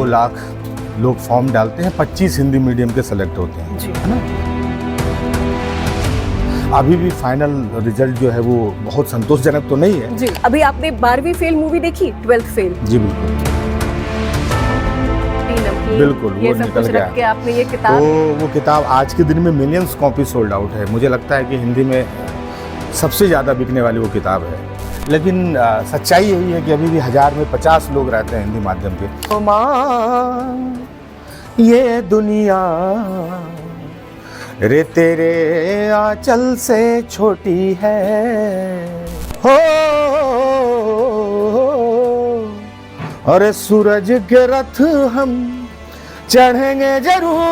लाख लोग फॉर्म डालते हैं, 25 हिंदी मीडियम के सेलेक्ट होते हैं, है ना। अभी भी फाइनल रिजल्ट जो है वो बहुत संतोषजनक तो नहीं है जी। अभी आपने 12वीं फेल मूवी देखी, 12th फेल? जी बिल्कुल ये वो सब निकल कुछ गया। रख के आपने ये किताब, तो वो किताब आज के दिन में मिलियंस कॉपी सोल्ड आउट है। मुझे लगता है कि हिंदी में सबसे ज़्यादा बिकने वाली वो किताब है। लेकिन सच्चाई यही है कि अभी भी 1000 में 50 लोग रहते हैं हिंदी माध्यम के। माँ ये दुनिया रे तेरे आंचल से छोटी है हो, और सूरज के रथ हम चढ़ेंगे जरूर।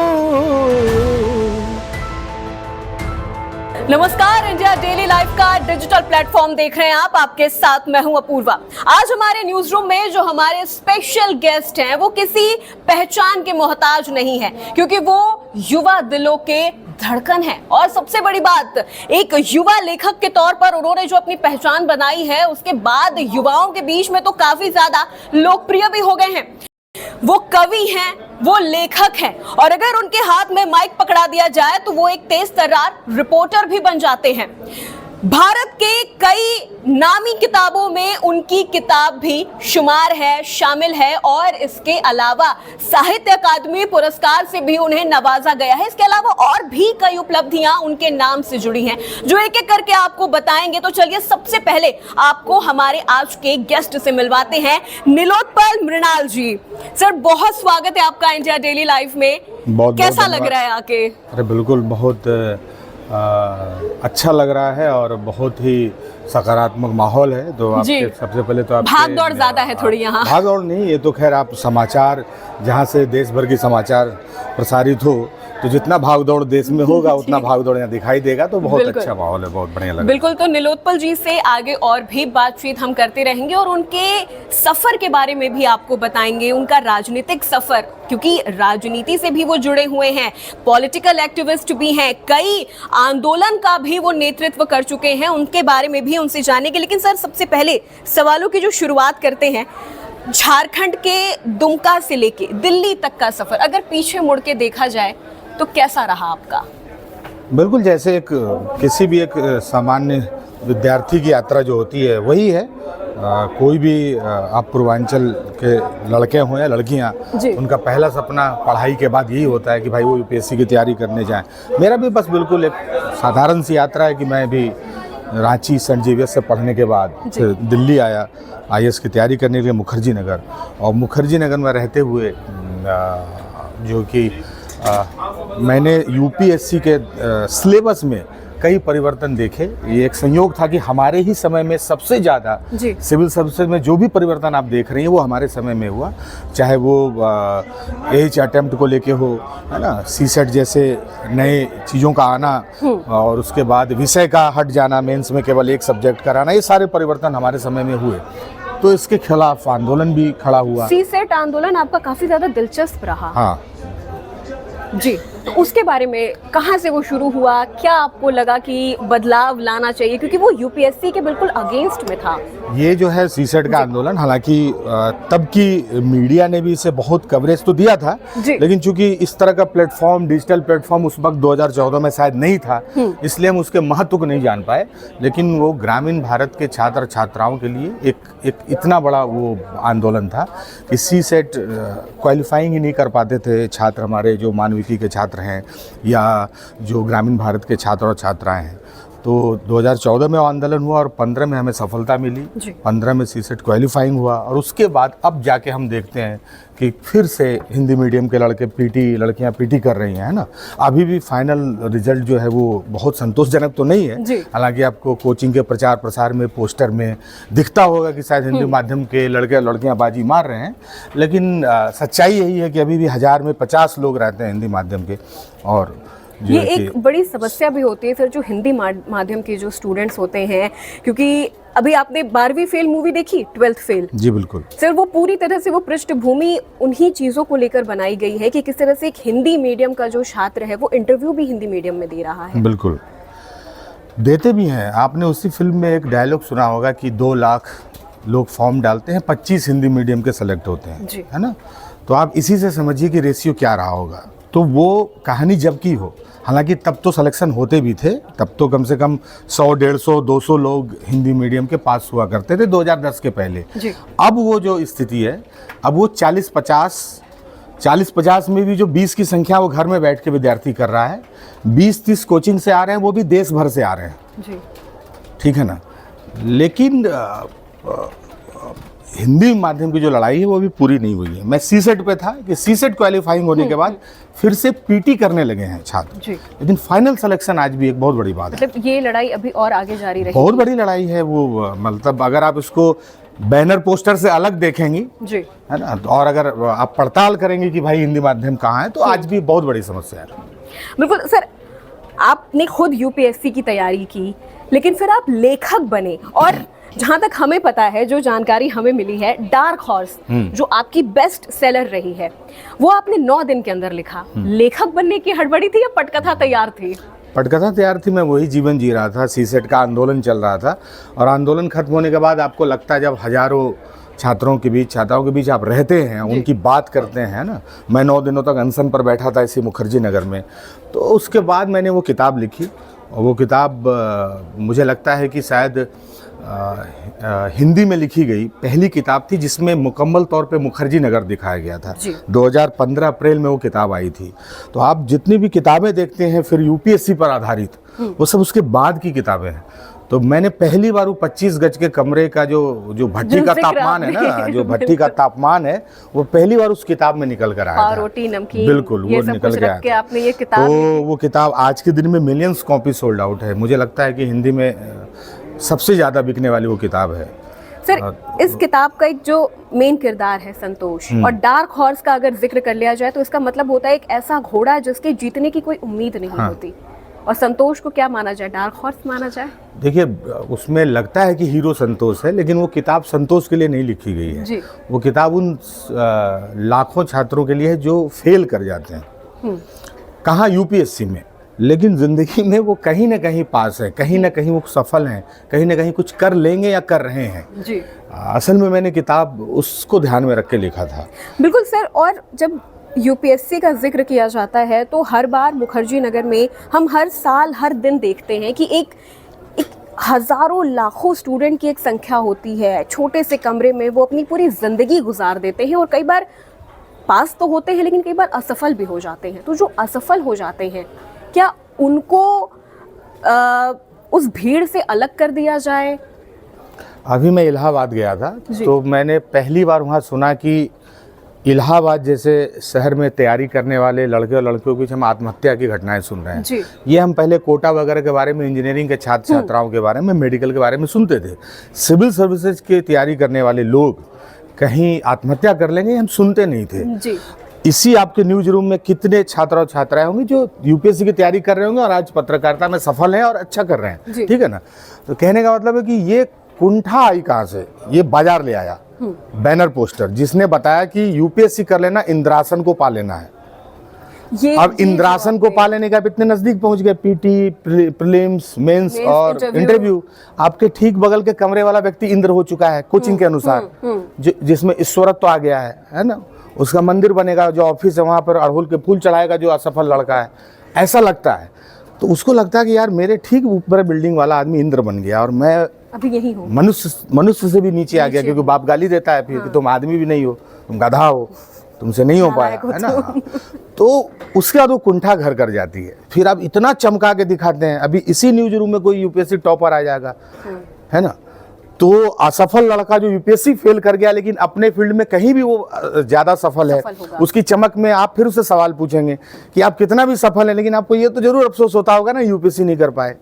नमस्कार, इंडिया डेली लाइफ का डिजिटल प्लेटफॉर्म देख रहे हैं आप। आपके साथ मैं हूं अपूर्वा। आज हमारे न्यूज रूम में जो हमारे स्पेशल गेस्ट हैं वो किसी पहचान के मोहताज नहीं है, क्योंकि वो युवा दिलों के धड़कन है। और सबसे बड़ी बात, एक युवा लेखक के तौर पर उन्होंने जो अपनी पहचान बनाई है, उसके बाद युवाओं के बीच में तो काफी ज्यादा लोकप्रिय भी हो गए हैं। वो कवि हैं, वो लेखक हैं, और अगर उनके हाथ में माइक पकड़ा दिया जाए तो वो एक तेज तर्रार रिपोर्टर भी बन जाते हैं। भारत के कई नामी किताबों में उनकी किताब भी शुमार है, शामिल है, और इसके अलावा साहित्य अकादमी पुरस्कार से भी उन्हें नवाजा गया है। इसके अलावा और भी कई उपलब्धियां उनके नाम से जुड़ी हैं, जो एक एक करके आपको बताएंगे। तो चलिए सबसे पहले आपको हमारे आज के गेस्ट से मिलवाते हैं, नीलोत्पल मृणाल जी। सर, बहुत स्वागत है आपका इंडिया डेली लाइफ में। कैसा लग रहा है आके? अरे बिल्कुल, बहुत अच्छा लग रहा है और बहुत ही सकारात्मक माहौल है। तो आपके सबसे पहले तो आप भाग दौड़ ज्यादा है थोड़ी यहाँ? भाग दौड़ नहीं, ये तो खैर आप समाचार जहाँ से देश भर की समाचार प्रसारित हो, तो जितना भाग दौड़ देश में होगा उतना भाग दौड़ यहाँ दिखाई देगा। तो बहुत अच्छा माहौल है, बहुत बढ़िया लगा। बिल्कुल। तो नीलोत्पल जी से आगे और भी बातचीत हम करते रहेंगे और उनके सफर के बारे में भी आपको बताएंगे, उनका राजनीतिक सफर, क्योंकि राजनीति से भी वो जुड़े हुए हैं, पॉलिटिकल एक्टिविस्ट भी हैं, कई आंदोलन का भी वो नेतृत्व कर चुके हैं, उनके बारे में भी उनसे जानेंगे। लेकिन सर, सबसे पहले सवालों की जो शुरुआत करते हैं, झारखंड के दुमका से लेके दिल्ली तक का सफर अगर पीछे मुड़ के देखा जाए तो कैसा रहा आपका? बिल्कुल, जैसे एक किसी भी एक सामान्य विद्यार्थी की यात्रा जो होती है वही है। कोई भी आप पूर्वांचल के लड़के हों या लड़कियां, उनका पहला सपना पढ़ाई के बाद यही होता है कि भाई वो यूपीएससी की तैयारी करने जाएं। मेरा भी बस बिल्कुल एक साधारण सी यात्रा है कि मैं भी रांची सेंट जेवियर्स से पढ़ने के बाद फिर दिल्ली आया आईएएस की तैयारी करने के लिए मुखर्जी नगर। और मुखर्जी नगर में रहते हुए जो कि मैंने यूपीएससी के सिलेबस में कई परिवर्तन देखे। ये एक संयोग था कि हमारे ही समय में सबसे ज़्यादा सिविल सर्विसेज में जो भी परिवर्तन आप देख रही हैं वो हमारे समय में हुआ, चाहे वो एच अटेम्प्ट को लेके हो, है ना, सीसेट जैसे नए चीज़ों का आना, और उसके बाद विषय का हट जाना, मेंस में केवल एक सब्जेक्ट कराना, ये सारे परिवर्तन हमारे समय में हुए। तो इसके खिलाफ आंदोलन भी खड़ा हुआ। सीसेट आंदोलन आपका काफ़ी ज़्यादा दिलचस्प रहा। हाँ जी, तो उसके बारे में कहाँ से वो शुरू हुआ? क्या आपको लगा कि बदलाव लाना चाहिए, क्योंकि वो यूपीएससी के बिल्कुल अगेंस्ट में था? ये जो है सीसेट का आंदोलन, हालांकि तब की मीडिया ने भी इसे बहुत कवरेज तो दिया था, लेकिन चूंकि इस तरह का प्लेटफॉर्म, डिजिटल प्लेटफॉर्म उस वक्त 2014 में शायद नहीं था, इसलिए हम उसके महत्व को नहीं जान पाए। लेकिन वो ग्रामीण भारत के छात्र छात्राओं के लिए एक इतना बड़ा वो आंदोलन था कि सीसेट क्वालिफाइंग ही नहीं कर पाते थे छात्र, हमारे जो मानविकी के छात्र हैं या जो ग्रामीण भारत के छात्र और छात्राएं हैं। तो 2014 में आंदोलन हुआ और 15 में हमें सफलता मिली, 15 में सीसेट क्वालिफाइंग हुआ, और उसके बाद अब जाके हम देखते हैं कि फिर से हिंदी मीडियम के लड़कियां पीटी कर रही हैं, है ना। अभी भी फाइनल रिजल्ट जो है वो बहुत संतोषजनक तो नहीं है। हालांकि आपको कोचिंग के प्रचार प्रसार में, पोस्टर में दिखता होगा कि शायद हिंदी माध्यम के लड़के लड़कियां बाजी मार रहे हैं, लेकिन सच्चाई यही है कि अभी भी 1000 में 50 लोग रहते हैं हिंदी माध्यम के। और ये एक बड़ी समस्या भी होती है सर, जो हिंदी माध्यम के जो स्टूडेंट्स होते हैं, क्योंकि अभी आपने 12वीं फेल मूवी देखी, 12th फेल? जी बिल्कुल सर, वो पूरी तरह से वो पृष्ठभूमि उन्हीं चीज़ों को लेकर बनाई गई है कि किस तरह से एक हिंदी मीडियम का जो छात्र है वो इंटरव्यू भी हिंदी मीडियम में दे रहा है। बिल्कुल देते भी हैं। आपने उसी फिल्म में एक डायलॉग सुना होगा कि 2 लाख लोग फॉर्म डालते हैं, 25 हिंदी मीडियम के सेलेक्ट होते हैं, है ना। तो आप इसी से समझिए कि रेशियो क्या रहा होगा। तो वो कहानी जब की हो, हालांकि तब तो सिलेक्शन होते भी थे, तब तो कम से कम 100, 150, 200 लोग हिंदी मीडियम के पास हुआ करते थे 2010 के पहले। जी। अब वो जो स्थिति है, अब वो 40-50 में भी जो 20 की संख्या वो घर में बैठ के विद्यार्थी कर रहा है, 20-30 कोचिंग से आ रहे हैं, वो भी देश भर से आ रहे हैं। जी। ठीक है ना। लेकिन हिंदी माध्यम की जो लड़ाई है वो भी पूरी नहीं हुई है। मैं सीसेट पे था कि सीसेट क्वालिफाइंग होने के बाद फिर से पीटी करने लगे हैं छात्र। जी। लेकिन फाइनल सिलेक्शन आज भी एक बहुत बड़ी बात है। मतलब ये लड़ाई अभी और आगे जारी रहेगी। बहुत बड़ी लड़ाई है वो, मतलब अगर आप इसको बैनर पोस्टर से अलग देखेंगी, जी, है ना, और अगर आप पड़ताल करेंगे कि भाई हिंदी माध्यम कहाँ है, तो आज भी बहुत बड़ी समस्या है। बिल्कुल सर, आपने खुद यूपीएससी की तैयारी की, लेकिन फिर आप लेखक बने, और जहां तक हमें पता है, जो जानकारी हमें मिली है, डार्क हॉर्स जो आपकी बेस्ट सेलर रही है, वो आपने 9 दिन के अंदर लिखा। लेखक बनने की हड़बड़ी थी या पटकथा तैयार थी? पटकथा तैयार थी, मैं वही जीवन जी रहा था। सीसेट का आंदोलन चल रहा था, और आंदोलन खत्म होने के बाद आपको लगता है जब हजारों छात्राओं के बीच आप रहते हैं, उनकी बात करते हैं ना। मैं 9 दिनों तक अनशन पर बैठा था इसी मुखर्जी नगर में। तो उसके बाद मैंने वो किताब लिखी, और वो किताब मुझे लगता है कि शायद हिंदी में लिखी गई पहली किताब थी जिसमें मुकम्मल तौर पे मुखर्जी नगर दिखाया गया था। 2015 अप्रैल में वो किताब आई थी। तो आप जितनी भी किताबें देखते हैं फिर यूपीएससी पर आधारित, वो सब उसके बाद की किताबें हैं। तो मैंने पहली बार वो 25 गज के कमरे का जो भट्टी का तापमान है ना, जो भट्टी का तापमान है, वो पहली बार उस किताब में निकल कर आया था। रोटी, नमकीन, बिल्कुल, वो निकल के आया था। आपने ये किताब, तो वो किताब आज के दिन में मिलियंस कॉपी सोल्ड आउट है। मुझे लगता है कि हिंदी में सबसे ज़्यादा बिकने वाली वो किताब है। सर, इस किताब का एक जो मेन किरदार है संतोष, और डार्क हॉर्स का अगर जिक्र कर लिया जाए तो इसका मतलब होता है एक ऐसा घोड़ा जिसके जीतने की कोई उम्मीद नहीं होती। और संतोष को क्या माना जाए, डार्क हॉर्स माना जाए? देखिए, उसमें लगता है कि हीरो संतोष है, लेकिन वो किताब संतोष के लिए नहीं लिखी गई है। वो किताब उन लाखों छात्रों के लिए है जो फेल कर जाते हैं, कहाँ यूपीएससी में, लेकिन जिंदगी में वो कहीं ना कहीं पास है, कहीं ना कहीं वो सफल हैं, कहीं ना कहीं कुछ कर लेंगे या कर रहे हैं। जी। असल में मैंने किताब उसको ध्यान में रख के लिखा था। बिल्कुल सर, और जब यूपीएससी का जिक्र किया जाता है तो हर बार मुखर्जी नगर में हम हर साल हर दिन देखते हैं कि एक हजारों लाखों स्टूडेंट की एक संख्या होती है। छोटे से कमरे में वो अपनी पूरी जिंदगी गुजार देते हैं, और कई बार पास तो होते हैं लेकिन कई बार असफल भी हो जाते हैं। तो जो असफल हो जाते हैं, क्या उनको उस भीड़ से अलग कर दिया जाए? अभी मैं इलाहाबाद गया था, तो मैंने पहली बार वहाँ सुना कि इलाहाबाद जैसे शहर में तैयारी करने वाले लड़के और लड़कियों के बीच हम आत्महत्या की घटनाएं सुन रहे हैं। ये हम पहले कोटा वगैरह के बारे में, इंजीनियरिंग के छात्र छात्राओं के बारे में, मेडिकल के बारे में सुनते थे। सिविल सर्विसेज की तैयारी करने वाले लोग कहीं आत्महत्या कर लेंगे हम सुनते नहीं थे। जी। इसी आपके न्यूज रूम में कितने छात्र और छात्राएं होंगी जो यूपीएससी की तैयारी कर रहे होंगे और आज पत्रकारिता में सफल हैं और अच्छा कर रहे हैं। ठीक है ना। तो कहने का मतलब है कि ये कुंठा आई कहाँ से, ये बाजार ले आया बैनर पोस्टर, जिसने बताया कि यूपीएससी कर लेना इंद्रासन को पा लेना है। अब इंद्रासन को पा लेने का इतने नजदीक पहुंच गए, पीटी, प्रीलिम्स, मेंस और इंटरव्यू। आपके ठीक बगल के कमरे वाला व्यक्ति इंद्र हो चुका है कोचिंग के अनुसार, जिसमें ईश्वरत्व आ गया है ना। उसका मंदिर बनेगा, जो ऑफिस है वहाँ पर अड़हुल के फूल चढ़ाएगा जो असफल लड़का है, ऐसा लगता है। तो उसको लगता है कि यार मेरे ठीक ऊपर बिल्डिंग वाला आदमी इंद्र बन गया और मैं अभी यही हूँ, मनुष्य से भी नीचे आ गया, क्योंकि बाप गाली देता है फिर कि तुम आदमी भी नहीं हो, तुम गधा हो, तुमसे नहीं हो पाया, है ना। तो उसके बाद वो कुंठा घर कर जाती है। फिर आप इतना चमका के दिखाते हैं, अभी इसी न्यूज रूम में कोई यूपीएससी टॉपर आ जाएगा, है ना। तो असफल लड़का जो यूपीएससी फेल कर गया लेकिन अपने फील्ड में कहीं भी वो ज्यादा सफल है, उसकी चमक में आप फिर उससे सवाल पूछेंगे कि आप कितना भी सफल हैं, लेकिन आपको ये तो जरूर अफसोस होता होगा ना यूपीएससी नहीं कर पाए।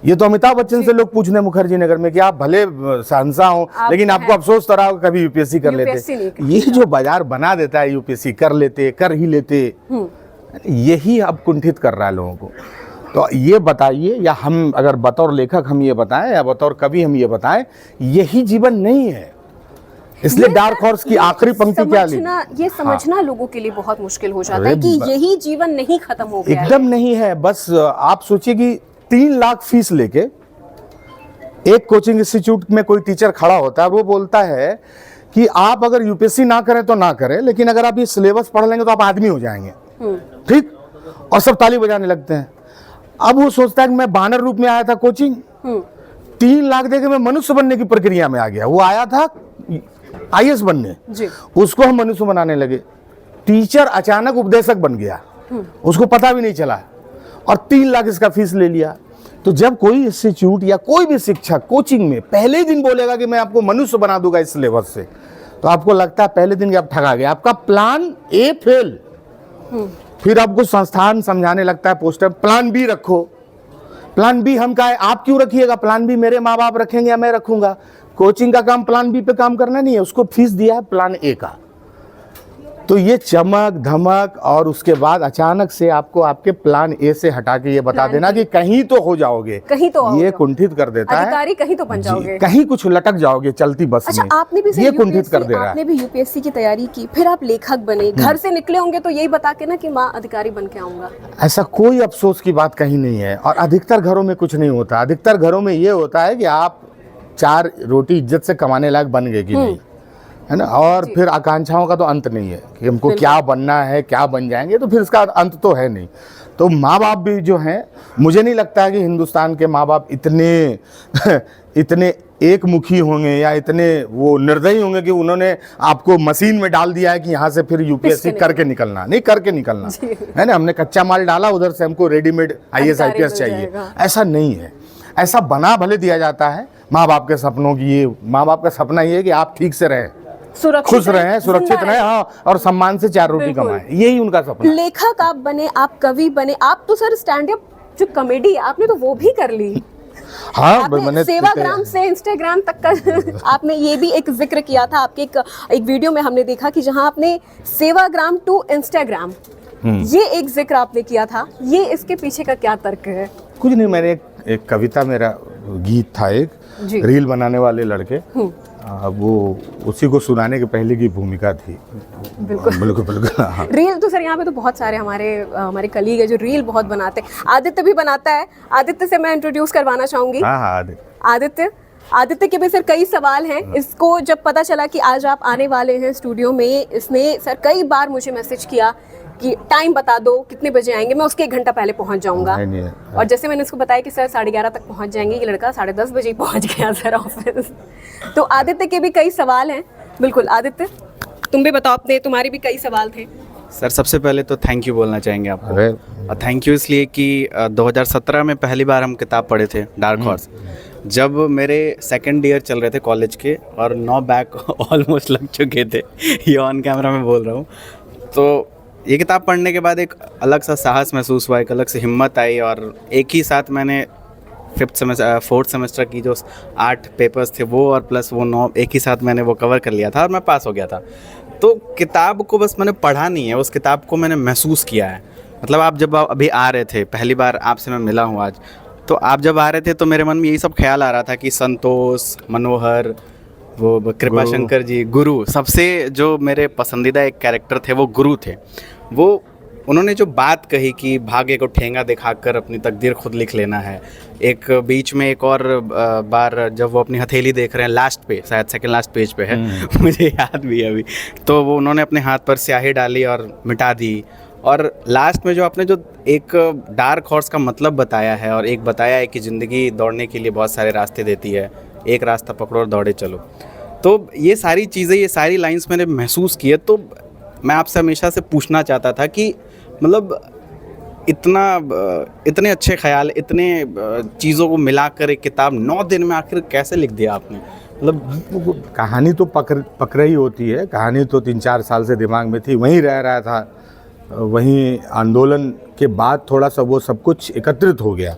ये तो अमिताभ बच्चन से लोग पूछने मुखर्जी नगर में कि आप भले शहंशाह हो लेकिन आपको अफसोस तो रहा होगा कभी यूपीएससी कर लेते। ये जो बाजार बना देता है यूपीएससी कर लेते, कर ही लेते, यही अब कुंठित कर रहा है लोगों को। तो ये बताइए, या हम अगर बतौर लेखक हम ये बताएं या बतौर कवि हम ये बताएं, यही जीवन नहीं है। इसलिए डार्क हॉर्स की आखिरी पंक्ति क्या लिखी, ये समझना लोगों के लिए बहुत मुश्किल हो जाता है कि यही जीवन नहीं खत्म हो गया, एकदम नहीं है। बस आप सोचिए कि 3 लाख फीस लेके एक कोचिंग इंस्टीट्यूट में कोई टीचर खड़ा होता है, वो बोलता है कि आप अगर यूपीएससी ना करें तो ना करें, लेकिन अगर आप ये सिलेबस पढ़ लेंगे तो आप आदमी हो जाएंगे, ठीक। और सब ताली बजाने लगते हैं। अब वो सोचता है कि मैं बानर रूप में आया था कोचिंग, 3 लाख देके मैं मनुष्य बनने की प्रक्रिया में आ गया। वो आया था आईएएस बनने जी। उसको हम मनुष्य बनाने लगे। टीचर अचानक उपदेशक बन गया, उसको पता भी नहीं चला, और 3 लाख इसका फीस ले लिया। तो जब कोई इंस्टीट्यूट या कोई भी शिक्षक कोचिंग में पहले ही दिन बोलेगा कि मैं आपको मनुष्य बना दूंगा इस सिलेबस से, तो आपको लगता है पहले दिन कि आप ठगा गए, आपका प्लान ए फेल। फिर आपको संस्थान समझाने लगता है पोस्टर, प्लान बी रखो। प्लान बी हम का है, आप क्यों रखिएगा? प्लान बी मेरे माँ बाप रखेंगे या मैं रखूंगा? कोचिंग का काम प्लान बी पे काम करना नहीं है, उसको फीस दिया है प्लान ए का। तो ये चमक धमक, और उसके बाद अचानक से आपको आपके प्लान ए से हटा के ये बता देना कि कहीं तो हो जाओगे, कहीं तो ये कुंठित कर देता है। अधिकारी कहीं तो बन जाओगे, कहीं कुछ लटक जाओगे चलती बस अच्छा, में। आपने भी ये कुंठित कर दे रहा है। आपने भी यूपीएससी की तैयारी की, फिर आप लेखक बने, घर से निकले होंगे तो यही बता के ना कि माँ अधिकारी बन के आऊंगा। ऐसा कोई अफसोस की बात कहीं नहीं है, और अधिकतर घरों में कुछ नहीं होता। अधिकतर घरों में ये होता है कि आप 4 रोटी इज्जत से कमाने लायक बन गए कि नहीं, है ना। और फिर आकांक्षाओं का तो अंत नहीं है कि हमको क्या बनना है, क्या बन जाएंगे, तो फिर इसका अंत तो है नहीं। तो माँ बाप भी जो हैं, मुझे नहीं लगता है कि हिंदुस्तान के माँ बाप इतने इतने एक मुखी होंगे या इतने वो निर्दयी होंगे कि उन्होंने आपको मशीन में डाल दिया है कि यहाँ से फिर यूपीएससी करके निकलना। नहीं, करके निकलना है ना, हमने कच्चा माल डाला, उधर से हमको रेडीमेड आईएएस आईपीएस चाहिए, ऐसा नहीं है। ऐसा बना भले दिया जाता है माँ बाप के सपनों की। ये माँ बाप का सपना ये है कि आप ठीक से रहें, खुश रहें, सुरक्षित रहें, हाँ, और सम्मान से 4 रोटी कमाएं, यही उनका सपना है। लेखक आप बने, आप कवि बने, आप तो सर स्टैंड अप जो कॉमेडी है आपने तो वो भी कर ली। हाँ, मैंने सेवाग्राम से इंस्टाग्राम तक का आपने ये भी एक जिक्र किया था आपके एक वीडियो में, हमने देखा कि जहां आपने सेवाग्राम टू इंस्टाग्राम, ये एक जिक्र आपने किया था। ये इसके पीछे का क्या तर्क है? कुछ नहीं, मैंने एक कविता, मेरा गीत था एक, रील बनाने वाले लड़के, वो उसी को सुनाने के पहले की भूमिका थी। बिल्कुल बिल्कुल। हाँ। रील तो सर यहाँ पे तो बहुत सारे हमारे कलीग है जो रील बहुत बनाते हैं। आदित्य भी बनाता है, आदित्य से मैं इंट्रोड्यूस करवाना चाहूंगी। हाँ, आदित्य के भी सर कई सवाल हैं। इसको जब पता चला कि आज आप आने वाले हैं स्टूडियो में, इसने सर कई बार मुझे मैसेज किया कि टाइम बता दो, कितने बजे आएंगे, मैं उसके 1 घंटा पहले पहुंच जाऊंगा। और जैसे मैंने उसको बताया कि सर 11:30 तक पहुंच जाएंगे, ये लड़का 10:30 बजे ही पहुंच गया सर ऑफिस। तो आदित्य के भी कई सवाल हैं। बिल्कुल आदित्य, तुम भी बताओ, अपने तुम्हारे भी कई सवाल थे। सर सबसे पहले तो थैंक यू बोलना चाहेंगे आपको, और थैंक यू इसलिए कि 2017 में पहली बार हम किताब पढ़े थे, डार्क हॉर्स, जब मेरे 2nd ईयर चल रहे थे कॉलेज के, और 9 बैक ऑलमोस्ट लग चुके थे, ये ऑन कैमरा में बोल रहा हूँ। तो ये किताब पढ़ने के बाद एक अलग सा साहस महसूस हुआ, एक अलग से हिम्मत आई, और एक ही साथ मैंने 4th सेमेस्टर की जो 8 पेपर्स थे वो और प्लस वो 9 एक ही साथ मैंने वो कवर कर लिया था, और मैं पास हो गया था। तो किताब को बस मैंने पढ़ा नहीं है, उस किताब को मैंने महसूस किया है। मतलब आप जब अभी आ रहे थे, पहली बार आपसे मैं मिला हूँ आज, तो आप जब आ रहे थे तो मेरे मन में यही सब ख्याल आ रहा था कि संतोष, मनोहर, वो कृपा शंकर जी, गुरु, सबसे जो मेरे पसंदीदा एक कैरेक्टर थे वो गुरु थे। वो उन्होंने जो बात कही कि भाग्य को ठेंगा दिखाकर अपनी तकदीर खुद लिख लेना है। एक बीच में एक और बार जब वो अपनी हथेली देख रहे हैं, लास्ट पे, शायद 2nd लास्ट पेज पे है, मुझे याद भी है अभी, तो वो उन्होंने अपने हाथ पर स्याही डाली और मिटा दी। और लास्ट में जो आपने जो एक डार्क हॉर्स का मतलब बताया है, और एक बताया है कि ज़िंदगी दौड़ने के लिए बहुत सारे रास्ते देती है, एक रास्ता पकड़ो और दौड़े चलो, तो ये सारी चीज़ें, ये सारी लाइंस मैंने महसूस किए। तो मैं आपसे हमेशा से पूछना चाहता था कि मतलब इतने अच्छे ख्याल, इतने चीज़ों को मिलाकर एक किताब 9 दिन में आखिर कैसे लिख दिया आपने? मतलब कहानी तो पक रही होती है, कहानी तो 3-4 साल से दिमाग में थी, वहीं रह रहा था, वहीं आंदोलन के बाद थोड़ा सा वो सब कुछ एकत्रित हो गया,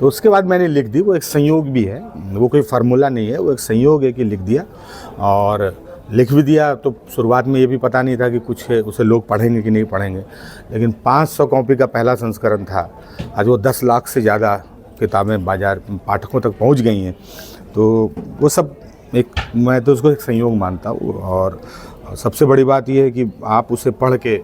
तो उसके बाद मैंने लिख दी। वो एक संयोग भी है, वो कोई फार्मूला नहीं है, वो एक संयोग है कि लिख दिया, और लिख भी दिया। तो शुरुआत में ये भी पता नहीं था कि कुछ है, उसे लोग पढ़ेंगे कि नहीं पढ़ेंगे, लेकिन 500 कॉपी का पहला संस्करण था। आज वो 10 लाख से ज़्यादा किताबें बाजार पाठकों तक पहुंच गई हैं। तो वो सब एक, मैं तो उसको एक संयोग मानता हूँ। और सबसे बड़ी बात यह है कि आप उसे पढ़ के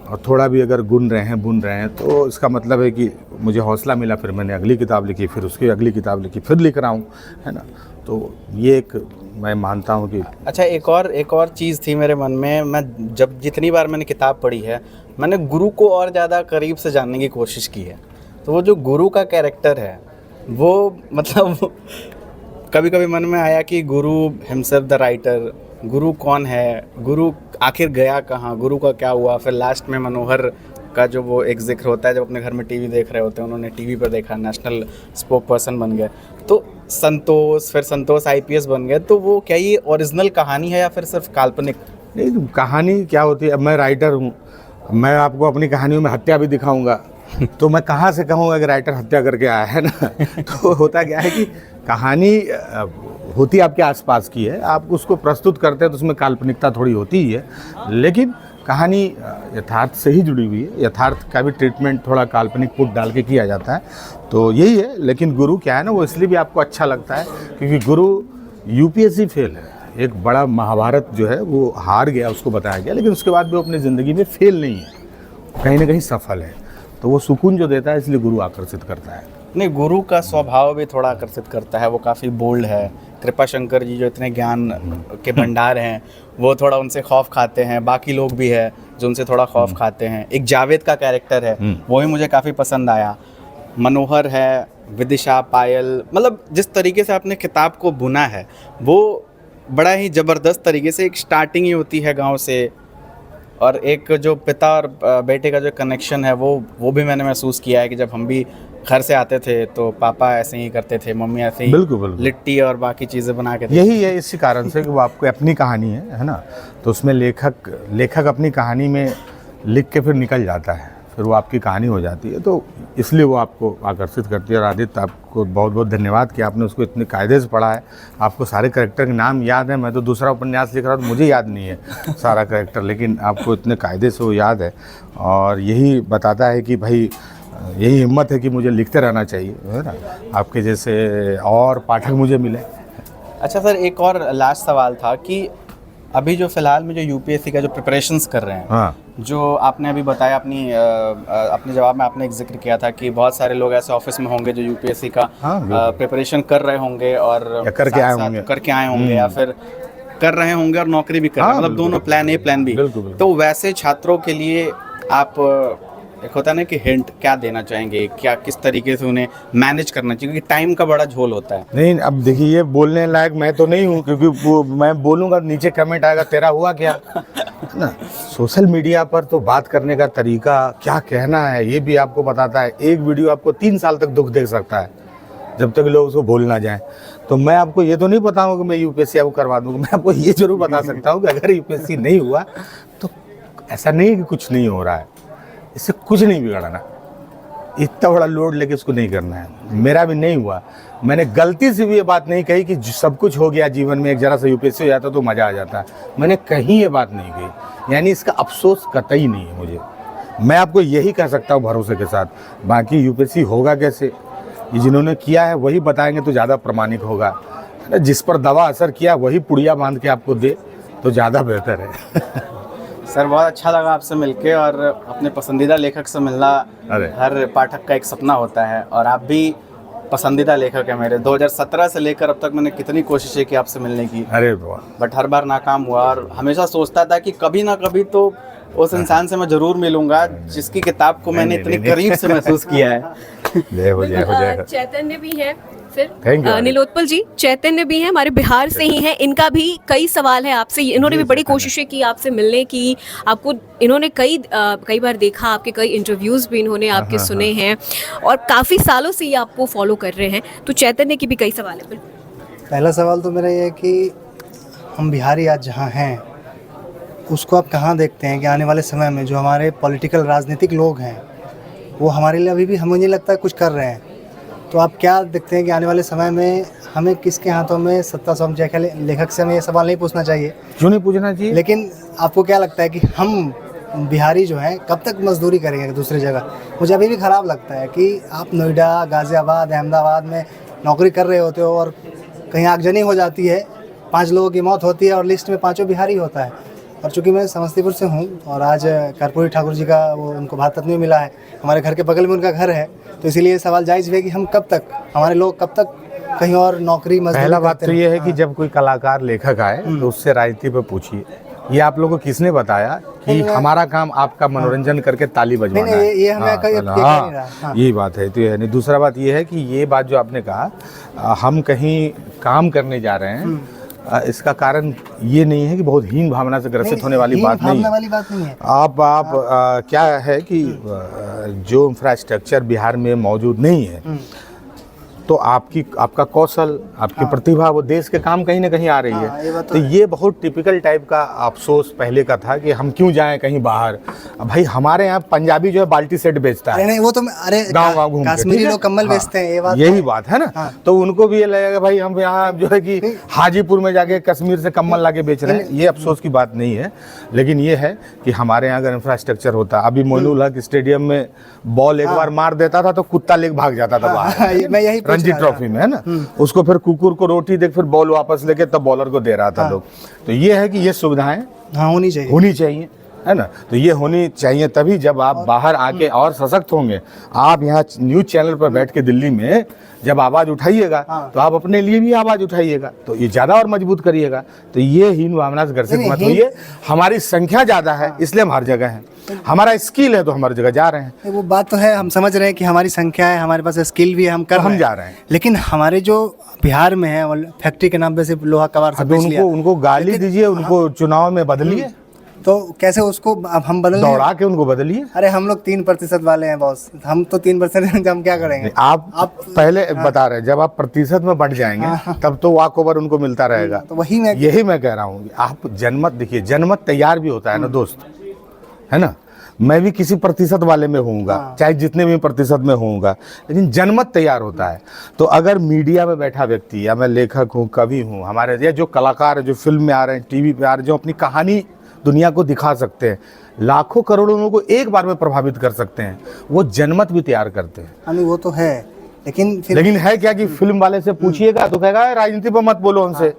और थोड़ा भी अगर बुन रहे हैं तो इसका मतलब है कि मुझे हौसला मिला, फिर मैंने अगली किताब लिखी, फिर उसकी अगली किताब लिखी, फिर लिख रहा हूँ, है ना। तो ये एक मैं मानता हूँ कि अच्छा, एक और चीज़ थी मेरे मन में। मैं जब जितनी बार मैंने किताब पढ़ी है, मैंने गुरु को और ज़्यादा करीब से जानने की कोशिश की है। तो वो जो गुरु का कैरेक्टर है वो मतलब कभी कभी मन में आया कि गुरु हिमसेल्फ द राइटर, गुरु कौन है, गुरु आखिर गया कहाँ, गुरु का क्या हुआ। फिर लास्ट में मनोहर का जो वो एक जिक्र होता है जब अपने घर में टीवी देख रहे होते हैं, उन्होंने टीवी पर देखा, नेशनल स्पोक पर्सन बन गए। तो संतोष आईपीएस बन गए। तो वो क्या ये ओरिजिनल कहानी है या फिर सिर्फ काल्पनिक? नहीं, कहानी क्या होती है, अब मैं राइटर हूँ, मैं आपको अपनी कहानियों में हत्या भी दिखाऊंगा तो मैं कहाँ से कहूँगा कि राइटर हत्या करके आया है ना। तो होता क्या है कि कहानी होती आपके आसपास की है, आप उसको प्रस्तुत करते हैं तो उसमें काल्पनिकता थोड़ी होती ही है, लेकिन कहानी यथार्थ से ही जुड़ी हुई है। यथार्थ का भी ट्रीटमेंट थोड़ा काल्पनिक पुट डाल के किया जाता है, तो यही है। लेकिन गुरु क्या है ना, वो इसलिए भी आपको अच्छा लगता है क्योंकि गुरु यूपीएससी फेल है, एक बड़ा महाभारत जो है वो हार गया, उसको बताया गया, लेकिन उसके बाद भी वो अपनी ज़िंदगी में फेल नहीं है, कहीं ना कहीं सफल है। तो वो सुकून जो देता है, इसलिए गुरु आकर्षित करता है। नहीं, गुरु का स्वभाव भी थोड़ा आकर्षित करता है, वो काफ़ी बोल्ड है। कृपा शंकर जी जो इतने ज्ञान के भंडार हैं, वो थोड़ा उनसे खौफ खाते हैं। बाकी लोग भी है जो उनसे थोड़ा खौफ खाते हैं। एक जावेद का कैरेक्टर है, वो भी मुझे काफ़ी पसंद आया। मनोहर है, विदिशा, पायल, मतलब जिस तरीके से आपने किताब को बुना है वो बड़ा ही ज़बरदस्त तरीके से। एक स्टार्टिंग ही होती है गांव से, और एक जो पिता और बेटे का जो कनेक्शन है वो भी मैंने महसूस किया है कि जब हम भी घर से आते थे तो पापा ऐसे ही करते थे, मम्मी ऐसे ही बिल्कुल लिट्टी और बाकी चीज़ें बना के यही है, इसी कारण से कि वो आपको अपनी कहानी है ना, तो उसमें लेखक अपनी कहानी में लिख के फिर निकल जाता है, फिर वो आपकी कहानी हो जाती है, तो इसलिए वो आपको आकर्षित करती है। और आदित्य, आपको बहुत बहुत धन्यवाद कि आपने उसको इतने कायदे से पढ़ा है, आपको सारे कैरेक्टर के नाम याद है। मैं तो दूसरा उपन्यास लिख रहा हूँ तो मुझे याद नहीं है सारा कैरेक्टर, लेकिन आपको इतने कायदे से वो याद है, और यही बताता है कि भाई यही हिम्मत है कि मुझे लिखते रहना चाहिए, है ना, आपके जैसे और पाठक मुझे मिले। अच्छा सर, एक और लास्ट सवाल था कि अभी जो फ़िलहाल में जो यूपीएससी का जो प्रिपरेशंस कर रहे हैं, हाँ, जो आपने अभी बताया अपने जवाब में आपने एक जिक्र किया था कि बहुत सारे लोग ऐसे ऑफिस में होंगे जो यूपीएससी का प्रिपरेशन कर रहे होंगे और करके आए होंगे या फिर कर रहे होंगे और नौकरी भी कर रहे हैं, मतलब दोनों, प्लान ए प्लान बी। तो वैसे छात्रों के लिए आप एक होता है ना कि हिंट क्या देना चाहेंगे, क्या किस तरीके से उन्हें मैनेज करना चाहिए, क्योंकि टाइम का बड़ा झोल होता है। नहीं, अब देखिए, ये बोलने लायक मैं तो नहीं हूँ, क्योंकि वो मैं बोलूँगा नीचे कमेंट आएगा तेरा हुआ क्या ना। सोशल मीडिया पर तो बात करने का तरीका, क्या कहना है, ये भी आपको बताता है। एक वीडियो आपको 3 साल तक दुख दे सकता है जब तक लोग उसको भूल ना जाएं। तो मैं आपको ये तो नहीं बताऊँगा कि मैं यूपीएससी आपको करवा दूँगा, मैं आपको ये जरूर बता सकता हूँ कि अगर यूपीएससी नहीं हुआ तो ऐसा नहीं कि कुछ नहीं हो रहा है, इससे कुछ नहीं बिगड़ना। इतना बड़ा लोड लेके इसको नहीं करना है। मेरा भी नहीं हुआ, मैंने गलती से भी ये बात नहीं कही कि सब कुछ हो गया जीवन में, एक जरा सा यूपीएससी हो जाता तो मज़ा आ जाता। मैंने कहीं ये बात नहीं कही, यानी इसका अफसोस कतई नहीं है मुझे। मैं आपको यही कह सकता हूँ भरोसे के साथ, बाकी यूपीएससी होगा कैसे, ये जिन्होंने किया है वही बताएंगे तो ज़्यादा प्रमाणिक होगा। जिस पर दवा असर किया वही पुड़िया बांध के आपको दे तो ज़्यादा बेहतर है। सर, बहुत अच्छा लगा आपसे मिलके, और अपने पसंदीदा लेखक से मिलना हर पाठक का एक सपना होता है, और आप भी पसंदीदा लेखक है मेरे। 2017 से लेकर अब तक मैंने कितनी कोशिशें की आपसे मिलने की, अरे बट हर बार नाकाम हुआ, और हमेशा सोचता था कि कभी ना कभी तो उस इंसान से मैं ज़रूर मिलूंगा जिसकी किताब को मैंने इतनी करीब से महसूस किया है। जय हो, जय हो, जय हो। चैतन्य भी है, फिर Thank you. नीलोत्पल जी चैतन्य भी हैं, हमारे बिहार से ही हैं, इनका भी कई सवाल है आपसे। इन्होंने भी बड़ी कोशिशें की आपसे मिलने की, आपको इन्होंने कई बार देखा, आपके कई इंटरव्यूज़ भी इन्होंने आपके सुने हैं, और काफ़ी सालों से ये आपको फॉलो कर रहे हैं। तो चैतन्य की भी कई सवाल है। पहला सवाल तो मेरा ये है कि हम बिहारी आज जहाँ हैं उसको आप कहाँ देखते हैं कि आने वाले समय में जो हमारे पॉलिटिकल राजनीतिक लोग हैं वो हमारे लिए अभी भी हमें नहीं लगता है कुछ कर रहे हैं। तो आप क्या देखते हैं कि आने वाले समय में हमें किसके हाथों में सत्ता सौंप जाए? लेखक से हमें ये सवाल नहीं पूछना चाहिए, क्यों नहीं पूछना चाहिए, लेकिन आपको क्या लगता है कि हम बिहारी जो हैं कब तक मजदूरी करेंगे दूसरी जगह? मुझे अभी भी ख़राब लगता है कि आप नोएडा, गाज़ियाबाद, अहमदाबाद में नौकरी कर रहे होते हो और कहीं आगजनी हो जाती है, 5 लोगों की मौत होती है और लिस्ट में 5 बिहारी होता है। और चूँकि मैं समस्तीपुर से हूँ और आज कर्पूरी ठाकुर जी का वो उनको भारत रत्न मिला है, हमारे घर के बगल में उनका घर है, तो इसीलिए सवाल जायज़ भी है कि हम कब तक, हमारे लोग कब तक कहीं और नौकरी मजदूरी पहला बात करते तो रहें। ये है कि जब कोई कलाकार लेखक आए तो उससे राजनीति पे पूछिए। ये आप लोगों को किसने बताया कि हमारा काम आपका मनोरंजन करके ताली बजवाना नहीं, है? ये हमें कहीं कह नहीं रहा। हाँ। यही बात है। तो ये नहीं, दूसरा बात ये है कि ये बात जो आपने कहा, हम कहीं काम करने जा रहे हैं, इसका कारण ये नहीं है कि बहुत हीन भावना से ग्रसित होने वाली बात नहीं है। वाली बात नहीं है। आप क्या है कि जो इंफ्रास्ट्रक्चर बिहार में मौजूद नहीं है, तो आपका कौशल, आपकी प्रतिभा वो देश के काम कहीं ना कहीं आ रही हाँ, ये है। बात तो ये बहुत टिपिकल टाइप का अफसोस पहले का था कि हम क्यों जाएं कहीं बाहर। अब भाई हमारे यहाँ पंजाबी जो है बाल्टी सेट बेचता अरे है, नहीं, वो तो अरे गाँव घूम के, कश्मीरी ठीक है? लोग कम्बल हाँ, बेचते हैं, ये बात यही बात है ना। हाँ। तो उनको भी ये लगेगा भाई हम यहाँ जो है कि हाजीपुर में जाके कश्मीर से कम्बल लाके बेच रहे हैं। ये अफसोस की बात नहीं है, लेकिन ये है कि हमारे यहाँ अगर इंफ्रास्ट्रक्चर होता, अभी मोइनुल हक स्टेडियम में बॉल एक बार मार देता था तो कुत्ता लेके भाग जाता था बाहर, मैं यही पूछ रणजी रहा था। ट्रॉफी में, है ना। उसको फिर कुकुर को रोटी दे, फिर बॉल वापस लेके तब बॉलर को दे रहा था लोग। तो ये है कि ये सुविधाएं हाँ होनी चाहिए। होनी चाहिए, है ना। तो ये होनी चाहिए तभी जब आप बाहर आके और सशक्त होंगे। आप यहाँ न्यूज़ चैनल पर बैठ के दिल्ली में जब आवाज़ उठाइएगा तो आप अपने लिए भी आवाज़ उठाइएगा, तो ये ज़्यादा और मजबूत करिएगा। तो ये हीन भावना से ग्रसित मत होइए। हमारी संख्या ज़्यादा है इसलिए हम हर जगह हैं, हमारा स्किल है तो हम हर जगह जा रहे हैं। वो बात तो है, हम समझ रहे हैं कि हमारी संख्या है, हमारे पास स्किल भी है, हम कर हम जा रहे हैं। लेकिन हमारे जो बिहार में है फैक्ट्री के नाम पे सिर्फ लोहा कबाड़ सब अभी बेच लिया, उनको गाली दीजिए, उनको चुनाव में बदलिए, तो कैसे उसको अब हम बदल दौड़ा के उनको बदलिए। अरे हम लोग 3% वाले हैं बॉस, हम तो 3% हम क्या करेंगे। आप पहले बता रहे हैं, जब आप प्रतिशत में बढ़ जाएंगे तब तो वॉक ओवर उनको मिलता रहेगा। तो वही मैं यही मैं कह रहा हूँ कि आप जनमत देखिए, जनमत तैयार भी होता है ना दोस्त, है ना। मैं भी किसी प्रतिशत वाले में होऊंगा, चाहे जितने भी प्रतिशत में होऊंगा, लेकिन जनमत तैयार होता है। तो अगर मीडिया में बैठा व्यक्ति, या मैं लेखक हूँ, कवि हूँ, हमारे या जो कलाकार है जो फिल्म में आ रहे हैं, टीवी पे आ रहे हैं, जो अपनी कहानी दुनिया को दिखा सकते हैं, लाखों करोड़ों लोगों को एक बार में प्रभावित कर सकते हैं, वो जनमत भी तैयार करते हैं। नहीं वो तो है, लेकिन है क्या कि फिल्म वाले से पूछिएगा तो कहेगा राजनीति पर मत बोलो, उनसे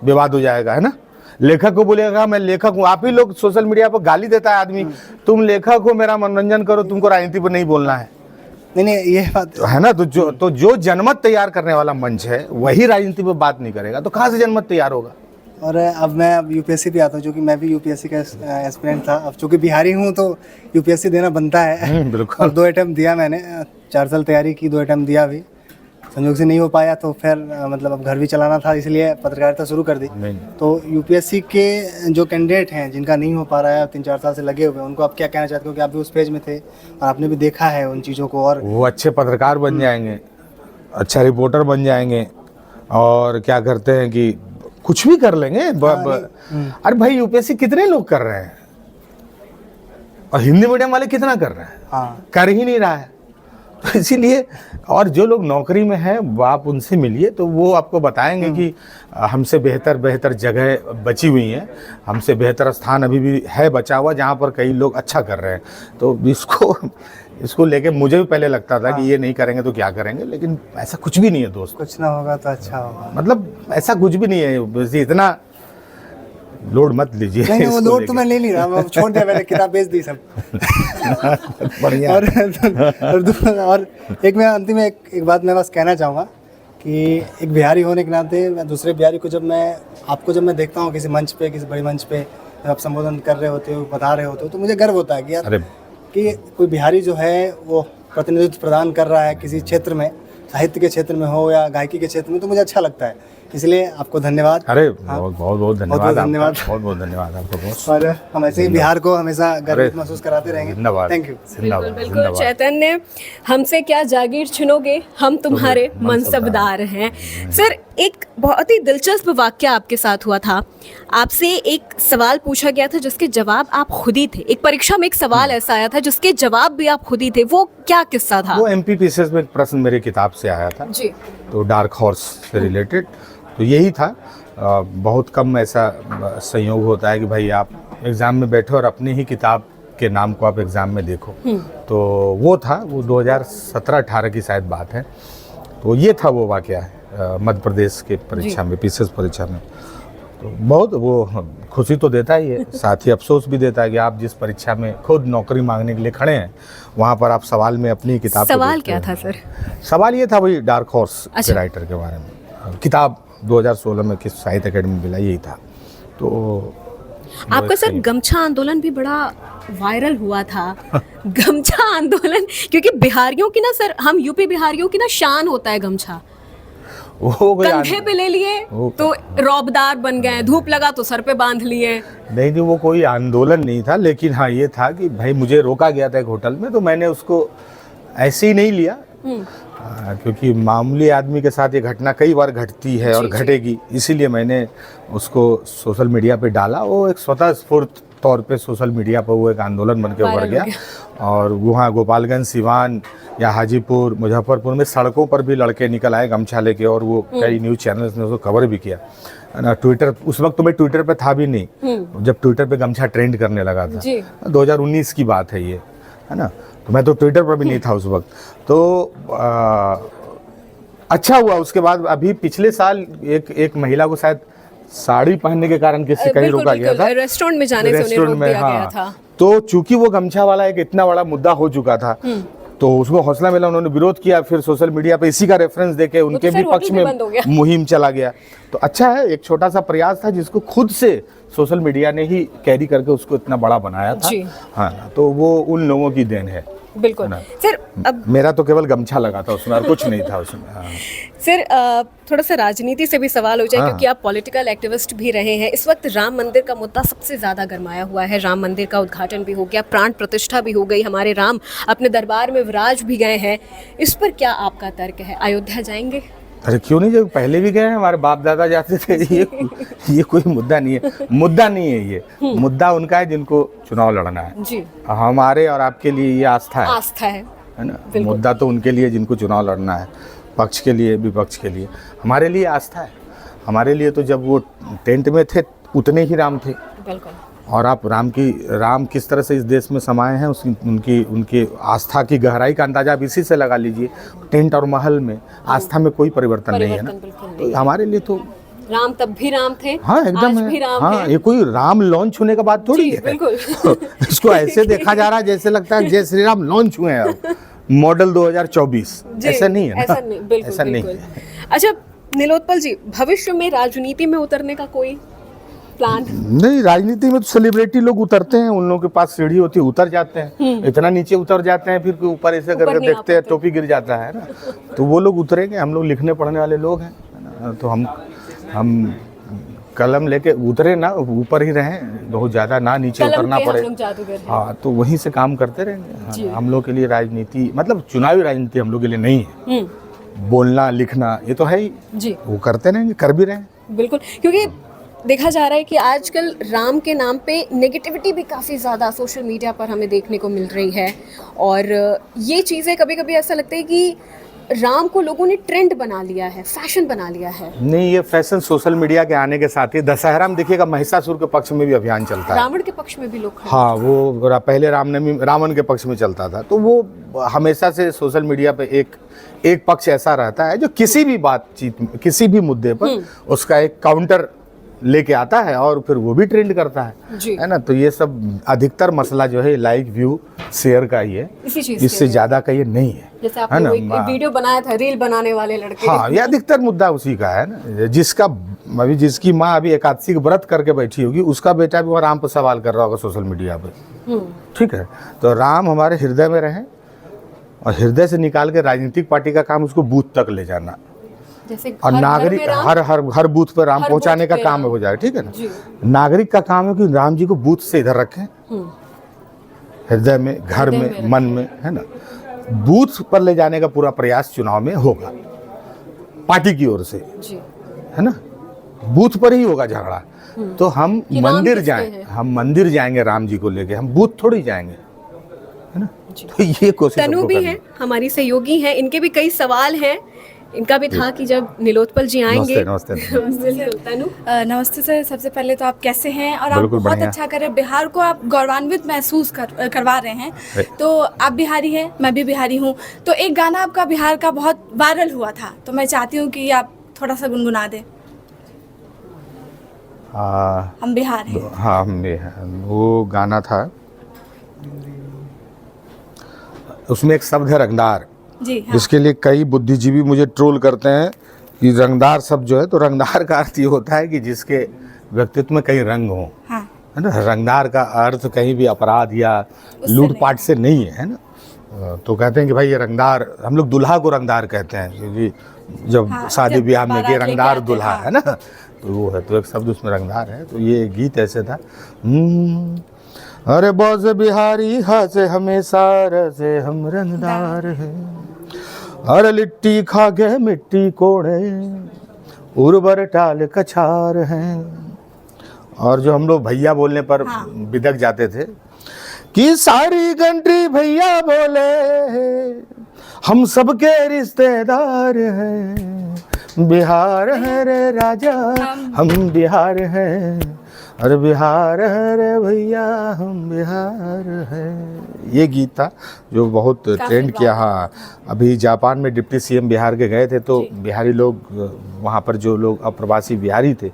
विवाद हो जाएगा, है ना। लेखक को बोलेगा मैं लेखक हूँ, आप ही लोग सोशल मीडिया पर गाली देता है आदमी, तुम लेखक हो, मेरा मनोरंजन करो, तुमको राजनीति पर नहीं बोलना है। नहीं ये बात है ना। तो जो जनमत तैयार करने वाला मंच है वही राजनीति पर बात नहीं करेगा, तो कहाँ से जनमत तैयार होगा। और अब मैं यूपीएससी पे आता हूँ, जो कि मैं भी यूपीएससी का एस्पिरेंट था। अब चूँकि बिहारी हूँ तो यूपीएससी देना बनता है। बिल्कुल। और 2 अटेम्प्ट दिया मैंने, 4 साल तैयारी की, 2 अटेम्प्ट दिया भी, संयोग से नहीं हो पाया, तो फिर मतलब अब घर भी चलाना था, इसलिए पत्रकारिता शुरू कर दी। तो यूपीएससी के जो कैंडिडेट हैं जिनका नहीं हो पा रहा है, 3-4 साल से लगे हुए, उनको आप क्या कहना चाहते हो? क्योंकि आप भी उस पेज में थे और आपने भी देखा है उन चीज़ों को, और वो अच्छे पत्रकार बन जाएंगे, अच्छा रिपोर्टर बन जाएंगे, और क्या करते हैं कि कुछ भी कर लेंगे। अरे भाई यूपीएससी कितने लोग कर रहे हैं, और हिंदी मीडियम वाले कितना कर रहे हैं? हाँ कर ही नहीं रहा है। तो इसीलिए, और जो लोग नौकरी में हैं वो आप उनसे मिलिए तो वो आपको बताएंगे कि हमसे बेहतर जगह बची हुई हैं, हमसे बेहतर स्थान अभी भी है बचा हुआ जहाँ पर कई लोग अच्छा कर रहे हैं। तो इसको लेके मुझे भी पहले लगता था कि ये नहीं करेंगे तो क्या करेंगे, लेकिन ऐसा कुछ भी नहीं है दोस्त। कुछ ना होगा तो अच्छा होगा, मतलब ऐसा कुछ भी नहीं है, बस इतना लोड मत लीजिए। नहीं वो लोड तो मैं ले नहीं रहा, मैं छोड़ दिया, मैंने किताब बेच दी सब। बढ़िया। और एक मैं अंतिम में एक बात मैं बस कहना चाहूँगा कि एक बिहारी होने के नाते मैं दूसरे बिहारी को जब मैं देखता हूँ किसी मंच पे, किसी बड़े मंच पे जब आप संबोधन कर रहे होते हो, बता रहे होते हो, तो मुझे गर्व होता है कि यार कि कोई बिहारी जो है वो प्रतिनिधित्व प्रदान कर रहा है किसी क्षेत्र में, साहित्य के क्षेत्र में हो या गायकी के क्षेत्र में, तो मुझे अच्छा लगता है। इसलिए आपको धन्यवाद। अरे बहुत धन्यवाद, धन्यवाद, बहुत धन्यवाद आपको बहुत। और हम ऐसे ही बिहार को हमेशा गर्वित महसूस कराते रहेंगे। धन्यवाद, थैंक यू। बिल्कुल चैतन्य, हमसे क्या जागीर छिनोगे, हम तुम्हारे मनसबदार हैं। सर, एक बहुत ही दिलचस्प वाक्य आपके साथ हुआ था, आपसे एक सवाल पूछा गया था जिसके जवाब आप खुद ही थे। एक परीक्षा में एक सवाल ऐसा आया था जिसके जवाब भी आप खुद ही थे, वो क्या किस्सा था? वो MPPCS में एक प्रश्न मेरी किताब से आया था जी, तो डार्क हॉर्स से रिलेटेड, तो यही था। बहुत कम ऐसा संयोग होता है कि भाई आप एग्ज़ाम में बैठो और अपनी ही किताब के नाम को आप एग्ज़ाम में देखो। तो वो था, वो 2017-18 की शायद बात है। तो ये था वो वाक़या है मध्य प्रदेश के परीक्षा में, PCS परीक्षा में। तो बहुत वो खुशी तो देता ही है, साथ ही अफसोस भी देता है कि आप जिस परीक्षा में खुद नौकरी मांगने के लिए खड़े हैं वहाँ पर आप सवाल में अपनी किताब को सवाल देखते क्या हैं। था सर? सवाल ये था वही डार्क हॉर्स के अच्छा। राइटर के बारे में। किताब 2016 में किस साहित्य अकेडमी में मिला, यही था। तो आपका सर गमछा आंदोलन भी बड़ा वायरल हुआ था। गमछा आंदोलन, क्योंकि बिहारियों की ना सर, हम यूपी बिहारियों की ना शान होता है गमछा। वो कोई कंधे पे ले लिए वो- तो रौबदार बन गए, धूप लगा तो सर पे बांध लिए। नहीं वो कोई आंदोलन नहीं था, लेकिन हाँ ये था कि भाई मुझे रोका गया था एक होटल में, तो मैंने उसको ऐसे ही नहीं लिया, क्योंकि मामूली आदमी के साथ ये घटना कई बार घटती है और घटेगी, इसीलिए मैंने उसको सोशल मीडिया पे डाला। वो एक स्वतः स्फूर्त तौर पे सोशल मीडिया पर वो एक आंदोलन बन के उभर वायरल हो गया। और वहाँ गोपालगंज, सिवान या हाजीपुर, मुजफ्फरपुर में सड़कों पर भी लड़के निकल आए गमछा लेके, और वो कई न्यूज़ चैनल्स ने उसको कवर भी किया है ना। ट्विटर, उस वक्त तो मैं ट्विटर पे था भी नहीं जब ट्विटर पे गमछा ट्रेंड करने लगा था। जी। 2019 की बात है ये, है ना। तो मैं तो ट्विटर पर भी नहीं था उस वक्त। तो अच्छा हुआ उसके बाद। अभी पिछले साल एक महिला को शायद साड़ी पहनने के कारण किसी कहीं बिल्कुल, रोका गया था, रेस्टोरेंट में जाने से उन्हें रोक रेस्टोरेंट में। दिया गया हाँ, था। तो चूंकि वो गमछा वाला एक इतना बड़ा मुद्दा हो चुका था, तो उसको हौसला मिला, उन्होंने विरोध किया। फिर सोशल मीडिया पे इसी का रेफरेंस देके उनके फिर भी पक्ष होटल भी बंद हो गया। में मुहिम चला गया। तो अच्छा है, एक छोटा सा प्रयास था जिसको खुद से सोशल मीडिया ने ही कैरी करके उसको इतना बड़ा बनाया था। जी। हाँ, तो वो उन लोगों की देन है। बिल्कुल ना। सर। अब मेरा तो केवल गमछा लगा था उसमें, और कुछ नहीं था उसमें। हाँ। सर थोड़ा सा राजनीति से भी सवाल हो जाए, हाँ। क्योंकि आप पॉलिटिकल एक्टिविस्ट भी रहे हैं। इस वक्त राम मंदिर का मुद्दा सबसे ज़्यादा गरमाया हुआ है। राम मंदिर का उद्घाटन भी हो गया, प्राण प्रतिष्ठा भी हो गई, हमारे राम अपने दरबार में विराज भी गए हैं। इस पर क्या आपका तर्क है? अयोध्या जाएंगे? अरे क्यों नहीं, जब पहले भी गए हैं, हमारे बाप दादा जाते थे। ये कोई मुद्दा नहीं है, मुद्दा नहीं है ये। मुद्दा उनका है जिनको चुनाव लड़ना है। जी। हमारे और आपके लिए ये आस्था है आस्था है। ना। मुद्दा तो उनके लिए जिनको चुनाव लड़ना है, पक्ष के लिए विपक्ष के लिए। हमारे लिए आस्था है। हमारे लिए तो जब वो टेंट में थे उतने ही राम थे। बिल्कुल। और आप राम किस तरह से इस देश में समाये हैं, उसकी उनकी आस्था की गहराई का अंदाजा आप इसी से लगा लीजिए। टेंट और महल में आस्था में कोई परिवर्तन नहीं है ना। बिल्कुल नहीं। तो हमारे लिए तो राम तब भी राम थे, हाँ एकदम आज है। भी राम हाँ, हैं। ये कोई राम लॉन्च होने का बात थोड़ी जी, है। बिल्कुल। इसको ऐसे देखा जा रहा है जैसे लगता है जय श्री राम लॉन्च हुए हैं अब, मॉडल 2024। जी, ऐसा नहीं है ना। ऐसा नहीं, बिल्कुल, ऐसा नहीं बिल्कुल। है। अच्छा नीलोत्पल जी, भविष्य में राजनीति में उतरने का कोई प्लान? नहीं, राजनीति में तो सेलिब्रिटी लोग उतरते हैं, उन लोगों के पास सीढ़ी होती है, उतर जाते हैं। इतना नीचे उतर जाते हैं, फिर ऊपर ऐसे करके नहीं आ देखते हैं पाते। टोपी गिर जाता है ना। तो वो लोग उतरेंगे। हम लोग लिखने पढ़ने वाले लोग हैं, है ना। तो हम कलम लेके उतरे ना, ऊपर ही रहें, बहुत ज़्यादा ना नीचे कलम उतरना के हम पड़े। लोग जादूगर हैं। हाँ, तो वहीं से काम करते रहेंगे। जी। हाँ, हम लोग के लिए राजनीति मतलब चुनावी राजनीति हम लोग के लिए नहीं है। बोलना लिखना ये तो है ही, जी वो करते रहेंगे, कर भी रहे हैं। बिल्कुल, क्योंकि देखा जा रहा है कि आजकल राम के नाम पे नेगेटिविटी भी काफ़ी ज़्यादा सोशल मीडिया पर हमें देखने को मिल रही है। और ये चीज़ें कभी कभी ऐसा लगता है कि राम को लोगों ने ट्रेंड बना लिया है, फैशन बना लिया है। नहीं, ये फैशन सोशल मीडिया के आने के साथ ही दशहरा में देखिएगा महिषासुर के पक्ष में भी अभियान चलता है। रावण के पक्ष में भी लोग खड़े हाँ, वो पहले रामनवमी रावण के पक्ष में चलता था। तो वो हमेशा से सोशल मीडिया पे एक पक्ष ऐसा रहता है जो किसी भी बातचीत में, किसी भी मुद्दे पर उसका एक काउंटर लेके आता है और फिर वो भी ट्रेंड करता जी। है ना। तो ये सब अधिकतर मसला जो है लाइक व्यू शेयर का ही है, इसी चीज़ इससे के ज़्यादा का ये नहीं है। जैसे है आपने ना। वो एक वीडियो बनाया था रील बनाने वाले लड़के। हाँ, ये अधिकतर मुद्दा उसी का है ना। जिसकी माँ अभी एकादशी का व्रत करके बैठी होगी, उसका बेटा भी वहाँ राम पर सवाल कर रहा होगा सोशल मीडिया पे। ठीक है, तो राम हमारे हृदय में रहे, और हृदय से निकाल के राजनीतिक पार्टी का काम उसको बूथ तक ले जाना, जैसे और हर घर नागरिक में राम, हर बूथ पर राम हर पहुंचाने बूथ का पे काम राम। हो जाए। ठीक है जी। ना। नागरिक का काम है कि राम जी को बूथ से इधर रखें, हृदय में, घर हृदय में, में मन में, है ना। बूथ पर ले जाने का पूरा प्रयास चुनाव में होगा पार्टी की ओर से, जी है ना। बूथ पर ही होगा झगड़ा। तो हम कि राम मंदिर किसके जाएं, हैं? हम मंदिर जाएंगे राम जी को लेके, हम बूथ थोड़ी जाएंगे, है ना। तो ये कोशिश तनु हमको भी करनी हैं, हमारी सहयोगी हैं, इनके भी कई सवाल हैं। इनका भी था कि जब नीलोत्पल जी आएंगे। नमस्ते। बिल्कुल, तनु। नमस्ते सर, सबसे पहले तो आप कैसे हैं? और आप बिल्कुल बहुत बढ़िया। अच्छा कर रहे हैं, बिहार को आप गौरवान्वित महसूस करवा रहे हैं। तो आप बिहारी हैं, मैं भी बिहारी हूँ, तो एक गाना आपका बिहार का बहुत वायरल हुआ था, तो मैं चाहती हूँ कि आप थोड़ा सा गुनगुना दें। हम बिहार हैं। हाँ हम भी हैं, वो गाना था, उसमें एक शब्द है रंगदार, जी हाँ। जिसके लिए कई बुद्धिजीवी मुझे ट्रोल करते हैं कि रंगदार शब्द जो है, तो रंगदार का अर्थ ये होता है कि जिसके व्यक्तित्व में कई रंग हों, हाँ। है ना। रंगदार का अर्थ कहीं भी अपराध या लूटपाट से नहीं है ना। तो कहते हैं कि भाई ये रंगदार, हम लोग दूल्हा को रंगदार कहते हैं, क्योंकि जब हाँ, शादी जब ब्याह में बारात कि लेके रंगदार आते हैं, दूल्हा हाँ। है ना, तो वो है, तो एक शब्द उसमें रंगदार है। तो ये गीत ऐसे था, अरे बौज बिहारी हासे हमेशा से हम रंगदार हैं, अरे लिट्टी खा गए मिट्टी कोड़े उर्वर टाल कछार हैं। और जो हम लोग भैया बोलने पर बिदक जाते थे कि सारी कंट्री भैया बोले हम सबके रिश्तेदार हैं, बिहार है रे राजा हम बिहार हैं, अरे बिहार है रे भैया हम बिहार हैं। ये गीत था जो बहुत ट्रेंड किया। हाँ, अभी जापान में डिप्टी सीएम बिहार के गए थे, तो बिहारी लोग वहाँ पर जो लोग अप्रवासी बिहारी थे,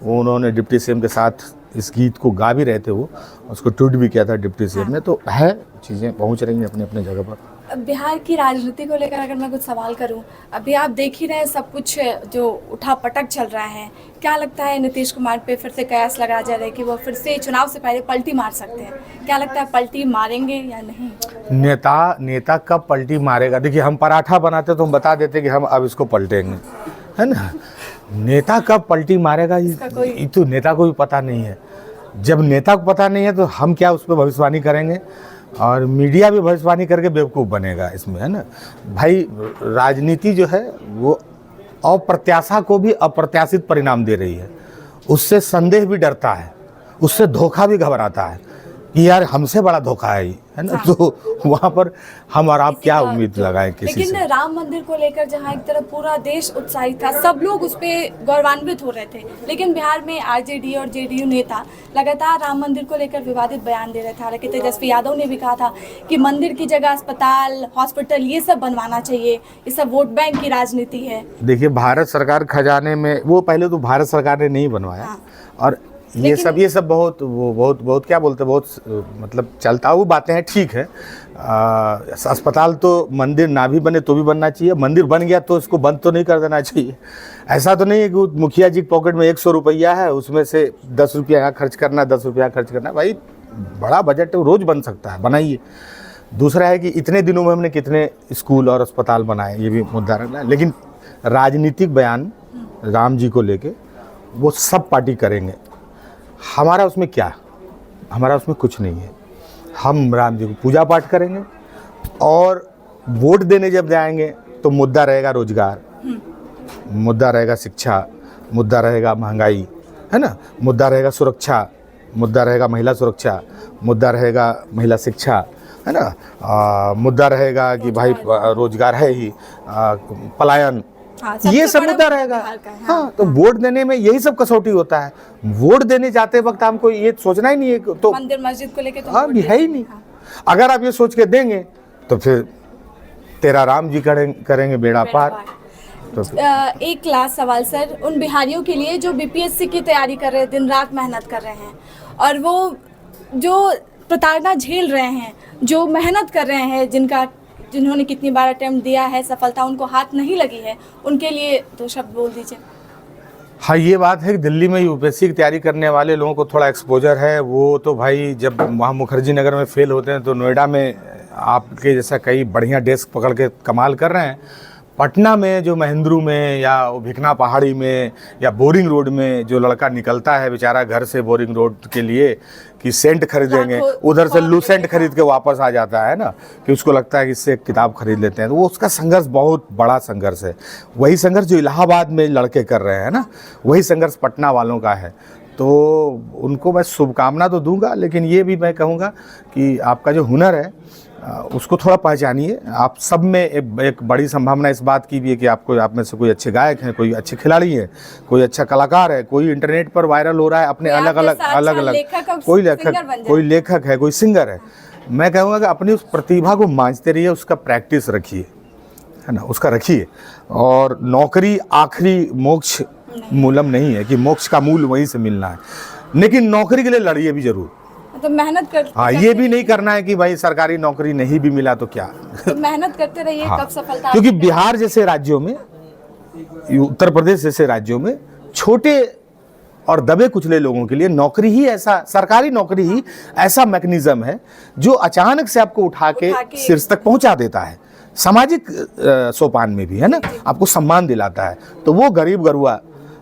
वो उन्होंने डिप्टी सीएम के साथ इस गीत को गा भी रहे थे, वो उसको ट्वीट भी किया था डिप्टी सीएम ने। तो है, चीज़ें पहुँच रही हैं अपने अपने जगह पर। बिहार की राजनीति को लेकर अगर मैं कुछ सवाल करूं, अभी आप देख ही रहे हैं सब कुछ जो उठा पटक चल रहा है, क्या लगता है नीतीश कुमार पे फिर से कयास लगाया जा रहा है कि वो फिर से चुनाव से पहले पलटी मार सकते हैं? क्या लगता है पलटी मारेंगे या नहीं? नेता कब पलटी मारेगा? देखिए, हम पराठा बनाते तो हम बता देते कि हम अब इसको पलटेंगे, है ना। नेता कब पलटी मारेगा ये तो नेता को भी पता नहीं है। जब नेता को पता नहीं है तो हम क्या उस पर भविष्यवाणी करेंगे, और मीडिया भी भविष्यवाणी करके बेवकूफ़ बनेगा इसमें, है ना। भाई राजनीति जो है वो अप्रत्याशा को भी अप्रत्याशित परिणाम दे रही है, उससे संदेह भी डरता है, उससे धोखा भी घबराता है कि यार हमसे बड़ा धोखा है ना। तो वहाँ पर हम और आप क्या उम्मीद लगाएं किसी से। लेकिन राम मंदिर को लेकर जहाँ एक तरफ पूरा देश उत्साहित था, सब लोग उस पर गौरवान्वित हो रहे थे, लेकिन बिहार में आरजेडी और जेडीयू नेता लगातार राम मंदिर को लेकर विवादित बयान दे रहे थे। हालांकि तेजस्वी यादव ने भी कहा था कि मंदिर की जगह अस्पताल, हॉस्पिटल ये सब बनवाना चाहिए, ये सब वोट बैंक की राजनीति है। देखिए, भारत सरकार खजाने में, वो पहले तो भारत सरकार ने नहीं बनवाया, और ये सब बहुत क्या बोलते हैं, बहुत मतलब चलता हुआ बातें हैं, ठीक है। अस्पताल तो मंदिर ना भी बने तो भी बनना चाहिए, मंदिर बन गया तो इसको बंद तो नहीं कर देना चाहिए। ऐसा तो नहीं है कि मुखिया जी के पॉकेट में 100 रुपया है, उसमें से 10 रुपया यहाँ खर्च करना, 10 रुपया खर्च करना। भाई बड़ा बजट है, रोज़ बन सकता है, बनाइए। दूसरा है कि इतने दिनों में हमने कितने स्कूल और अस्पताल बनाए, ये भी मुद्दा रखना है। लेकिन राजनीतिक बयान राम जी को लेके वो सब पार्टी करेंगे, हमारा उसमें क्या, हमारा उसमें कुछ नहीं है। हम राम जी को पूजा पाठ करेंगे, और वोट देने जब जाएंगे तो मुद्दा रहेगा रोजगार, मुद्दा रहेगा शिक्षा, मुद्दा रहेगा महंगाई, है ना, मुद्दा रहेगा सुरक्षा, मुद्दा रहेगा महिला सुरक्षा, मुद्दा रहेगा महिला शिक्षा, है ना, मुद्दा रहेगा कि भाई रोजगार है ही, पलायन, ये सब मुद्दा रहेगा। हाँ, तो वोट देने में यही सब कसौटी होता है। वोट देने जाते वक्त हमको ये सोचना ही नहीं है तो मंदिर मस्जिद को लेके तो हाँ है ही नहीं। अगर आप ये सोच के देंगे तो फिर तेरा राम जी करेंगे बेड़ा पार। तो एक लास्ट सवाल सर, उन बिहारियों के लिए जो बीपीएससी की तैयारी कर रहे हैं, दिन रात मेहनत कर रहे हैं, और वो जो प्रताड़ना झेल रहे हैं, जो मेहनत कर रहे हैं, जिन्होंने कितनी बार अटेम्प्ट दिया है, सफलता उनको हाथ नहीं लगी है, उनके लिए 2 शब्द बोल दीजिए। हाँ, ये बात है कि दिल्ली में यूपीएससी की तैयारी करने वाले लोगों को थोड़ा एक्सपोजर है। वो तो भाई जब वहाँ मुखर्जी नगर में फेल होते हैं तो नोएडा में आपके जैसा कई बढ़िया डेस्क पकड़ के कमाल कर रहे हैं। पटना में जो महेंद्रू में या भिकना पहाड़ी में या बोरिंग रोड में जो लड़का निकलता है बेचारा घर से बोरिंग रोड के लिए कि सेंट खरीदेंगे, उधर से लूसेंट खरीद के वापस आ जाता है ना, कि उसको लगता है कि इससे किताब खरीद लेते हैं, तो वो उसका संघर्ष बहुत बड़ा संघर्ष है। वही संघर्ष जो इलाहाबाद में लड़के कर रहे हैं ना, वही संघर्ष पटना वालों का है। तो उनको मैं शुभकामना तो दूंगा, लेकिन ये भी मैं कहूँगा कि आपका जो हुनर है उसको थोड़ा पहचानिए। आप सब में एक बड़ी संभावना इस बात की भी है कि आप में से कोई अच्छे गायक हैं, कोई अच्छे खिलाड़ी हैं, कोई अच्छा कलाकार है, कोई इंटरनेट पर वायरल हो रहा है अपने अलग अलग कोई लेखक है, कोई सिंगर है। मैं कहूँगा कि अपनी उस प्रतिभा को मांझते रहिए, उसका प्रैक्टिस रखिए, है ना, उसका रखिए। और नौकरी आखिरी मोक्ष मूलम नहीं है कि मोक्ष का मूल वहीं से मिलना है, लेकिन नौकरी के लिए लड़िए भी जरूर। तो मेहनत कर हाँ, ये भी नहीं करना है कि भाई सरकारी नौकरी नहीं भी मिला तो क्या। तो मेहनत करते रहिए, हाँ, कब सफलता क्योंकि आपकी बिहार जैसे राज्यों में, उत्तर प्रदेश जैसे राज्यों में छोटे और दबे कुचले लोगों के लिए नौकरी ही ऐसा, सरकारी नौकरी ही ऐसा मैकेनिज्म है जो अचानक से आपको उठा के शीर्ष तक पहुंचा देता है, सामाजिक सोपान में भी, है ना, आपको सम्मान दिलाता है। तो वो गरीब गरुआ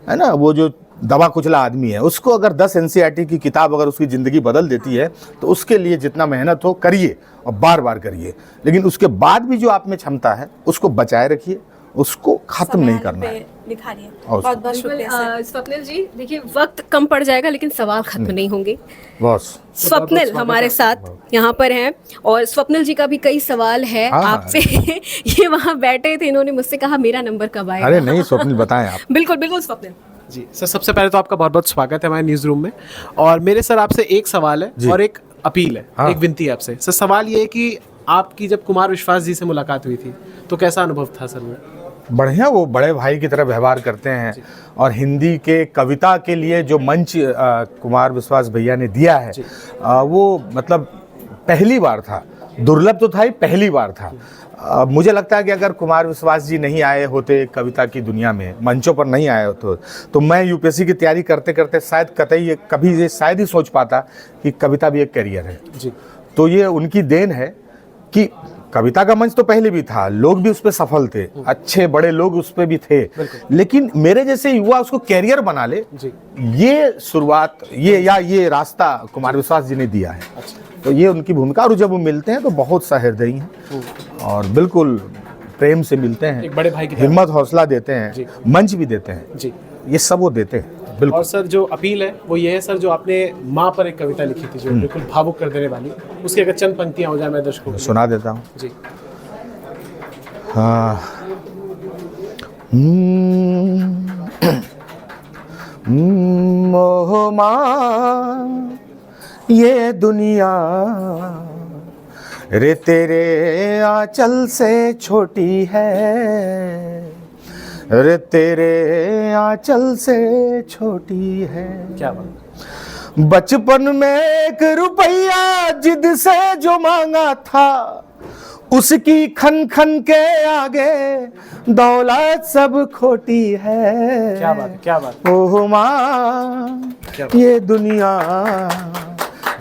है ना, वो जो दबा कुचला आदमी है, उसको अगर 10 NCERT की किताब अगर उसकी ज़िंदगी बदल देती है तो उसके लिए जितना मेहनत हो करिए और बार बार करिए, लेकिन उसके बाद भी जो आप में क्षमता है उसको बचाए रखिए, उसको खत्म नहीं करना है। दिखाइए। और बहुत बहुत शुक्रिया सर। स्वप्निल जी, देखिए वक्त कम पड़ जाएगा लेकिन सवाल खत्म नहीं होंगे। बॉस स्वप्निल हमारे साथ यहाँ पर हैं और स्वप्निल जी का भी कई सवाल है हाँ, आपसे। ये वहाँ बैठे थे, इन्होंने मुझसे कहा मेरा नंबर कब आएगा। अरे नहीं स्वप्निल, बताएं आप। बिल्कुल बिल्कुल स्वप्निल जी सर, सबसे पहले तो आपका बहुत बहुत स्वागत है हमारे न्यूज़ रूम में। और मेरे सर आपसे एक सवाल है और एक अपील है, हाँ। एक विनती है आपसे। सर सवाल ये है कि आपकी जब कुमार विश्वास जी से मुलाकात हुई थी तो कैसा अनुभव था सर में? बढ़िया, वो बड़े भाई की तरह व्यवहार करते हैं और हिंदी के कविता के लिए जो मंच कुमार विश्वास भैया ने दिया है वो मतलब पहली बार था, दुर्लभ तो था ही, पहली बार था। मुझे लगता है कि अगर कुमार विश्वास जी नहीं आए होते कविता की दुनिया में, मंचों पर नहीं आए होते, तो मैं यूपीएससी की तैयारी करते करते शायद कतई कभी ये शायद ही सोच पाता कि कविता भी एक करियर है। जी, तो ये उनकी देन है कि कविता का मंच तो पहले भी था, लोग भी उस पर सफल थे, अच्छे बड़े लोग उस पर भी थे, लेकिन मेरे जैसे युवा उसको कैरियर बना ले, ये शुरुआत ये रास्ता कुमार विश्वास जी ने दिया है। तो ये उनकी भूमिका, और जब वो मिलते हैं तो बहुत सहृदयी हैं और बिल्कुल प्रेम से मिलते हैं, एक बड़े भाई की हिम्मत हौसला देते हैं, मंच भी देते हैं जी। ये सब वो देते हैं बिल्कुल। और सर जो अपील है वो ये है सर, जो आपने माँ पर एक कविता लिखी थी जो बिल्कुल भावुक कर देने वाली, उसकी अगर चंद पंक्तियां हो जाए मैं दर्शकों को सुना देता हूँ। जी। हाँ। मोह माँ ये दुनिया रे तेरे आंचल से छोटी है, रे तेरे आंचल से छोटी है। क्या बात। बचपन में 1 रुपया जिद से जो मांगा था, उसकी खन खन के आगे दौलत सब खोटी है। क्या बात, क्या बात। ओह माँ ये दुनिया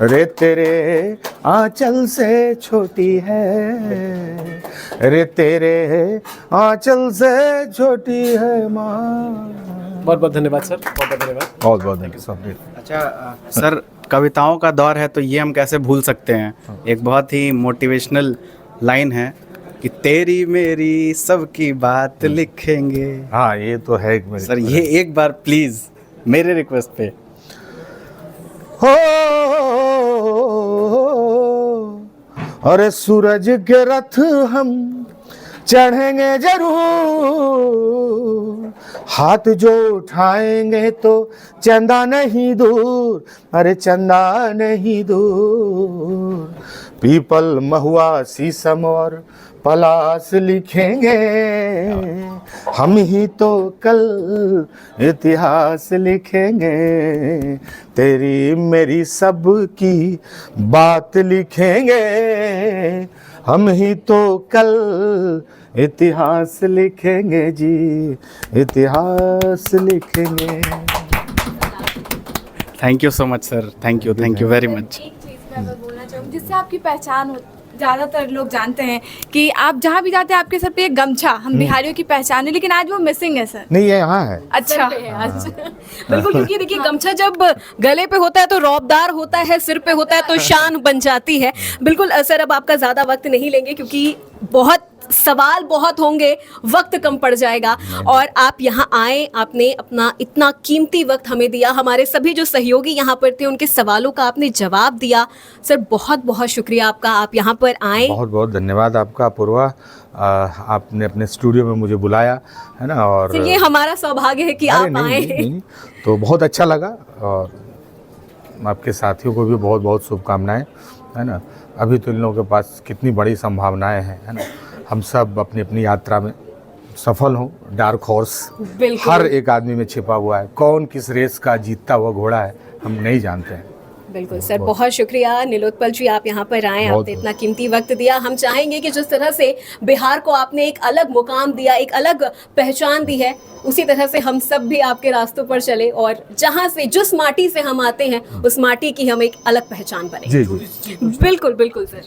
रे तेरे आंचल से छोटी है, रे तेरे आंचल से छोटी है माँ। बहुत बहुत धन्यवाद सर, बहुत बहुत धन्यवाद। बहुत बहुत धन्यवाद। अच्छा सर, कविताओं का दौर है तो ये हम कैसे भूल सकते हैं, एक बहुत ही मोटिवेशनल लाइन है कि तेरी मेरी सबकी बात लिखेंगे। हाँ ये तो है सर, ये एक बार प्लीज मेरे रिक्वेस्ट पे। हो अरे सूरज के रथ हम चढ़ेंगे जरूर, हाथ जो उठाएंगे तो चंदा नहीं दूर, अरे चंदा नहीं दूर। पीपल महुआ शीशम और पलाश लिखेंगे, हम ही तो कल इतिहास लिखेंगे, तेरी मेरी सबकी बात लिखेंगे, हम ही तो कल इतिहास लिखेंगे जी, इतिहास लिखेंगे। Thank you so much sir, thank you very much. एक चीज़ मैं बस बोलना चाहूँगी जिससे आपकी पहचान हो, ज़्यादातर लोग जानते हैं कि आप जहाँ भी जाते हैं आपके सर पे एक गमछा, हम बिहारियों की पहचान है, लेकिन आज वो मिसिंग है सर। नहीं ये यहाँ है। अच्छा। बिल्कुल, क्योंकि देखिए गमछा जब गले पे होता है तो रौबदार होता है, सिर पे होता है तो शान बन जाती है। बिल्कुल सर, अब आपका ज्यादा वक्त नहीं लेंगे क्योंकि बहुत सवाल बहुत होंगे, वक्त कम पड़ जाएगा और आप यहाँ आए, आपने अपना इतना कीमती वक्त हमें दिया, हमारे सभी जो सहयोगी यहाँ पर थे उनके सवालों का आपने जवाब दिया। सर बहुत बहुत शुक्रिया आपका, आप यहाँ पर आए। बहुत बहुत धन्यवाद आपका अपूर्वा, आपने अपने स्टूडियो में मुझे बुलाया है ना, और सर ये हमारा सौभाग्य है कि आप आए। नहीं, तो बहुत अच्छा लगा और आपके साथियों को भी बहुत बहुत शुभकामनाएं, है ना। अभी तो इन लोगों के पास कितनी बड़ी संभावनाएं हैं, है ना। हम सब अपनी अपनी यात्रा में सफल हों। डार्क हॉर्स बिल्कुल। हर एक आदमी में छिपा हुआ है, कौन किस रेस का जीतता हुआ घोड़ा है हम नहीं जानते हैं। बिल्कुल सर, बहुत शुक्रिया नीलोत्पल जी, आप यहाँ पर आए, बहुत- आपने इतना कीमती वक्त दिया। हम चाहेंगे कि जिस तरह से बिहार को आपने एक अलग मुकाम दिया, एक अलग पहचान दी है, उसी तरह से हम सब भी आपके रास्तों पर चले और जहाँ से जिस माटी से हम आते हैं उस माटी की हम एक अलग पहचान बने। जी जी बिल्कुल बिल्कुल सर।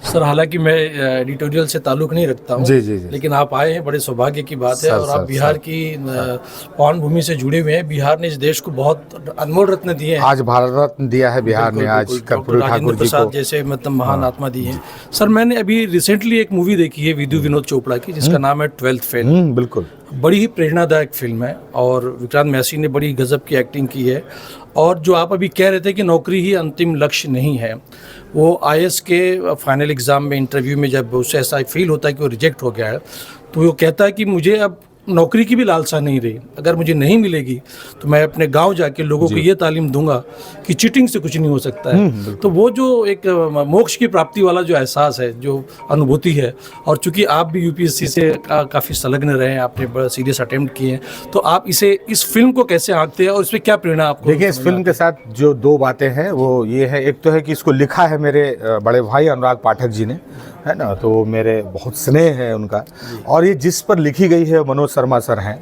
सर, हालांकि मैं एडिटोरियल से ताल्लुक़ नहीं रखता हूँ, जी, जी, जी। लेकिन आप आए हैं, बड़े सौभाग्य की बात है। सर, और आप सर, बिहार सर। की पावन भूमि से जुड़े हुए हैं। बिहार ने इस देश को बहुत अनमोल रत्न दिए हैं। आज भारत रत्न दिया है बिहार ने, बिल्कुल, आज बिल्कुल। कर्पूरी डॉक्टर ठाकुर राजेंद्र जी प्रसाद को। जैसे मतलब महान आत्मा दी हैं। सर, मैंने अभी रिसेंटली एक मूवी देखी है विदु विनोद चोपड़ा की, जिसका नाम है 12th फेल। बिल्कुल। बड़ी ही प्रेरणादायक फिल्म है और विक्रांत मैसी ने बड़ी गजब की एक्टिंग की है। और जो आप अभी कह रहे थे कि नौकरी ही अंतिम लक्ष्य नहीं है, वो आईएएस के फाइनल एग्ज़ाम में इंटरव्यू में जब उसे ऐसा फील होता है कि वो रिजेक्ट हो गया है, तो वो कहता है कि मुझे अब नौकरी की भी लालसा नहीं रही, अगर मुझे नहीं मिलेगी तो मैं अपने गांव जाके लोगों को ये तालीम दूंगा कि चीटिंग से कुछ नहीं हो सकता है। तो वो जो एक मोक्ष की प्राप्ति वाला जो एहसास है, जो अनुभूति है, और चूंकि आप भी यूपीएससी से काफ़ी संलग्न रहे हैं, आपने बड़ा सीरियस अटेम्प्ट किए हैं, तो आप इस फिल्म को कैसे आंकते हैं और इसमें क्या प्रेरणा आपको? देखिए, इस फिल्म के साथ जो दो बातें हैं वो ये है, एक तो है कि इसको लिखा है मेरे बड़े भाई अनुराग पाठक जी ने, है ना, तो मेरे बहुत स्नेह है उनका। और ये जिस पर लिखी गई है मनोज शर्मा सर हैं,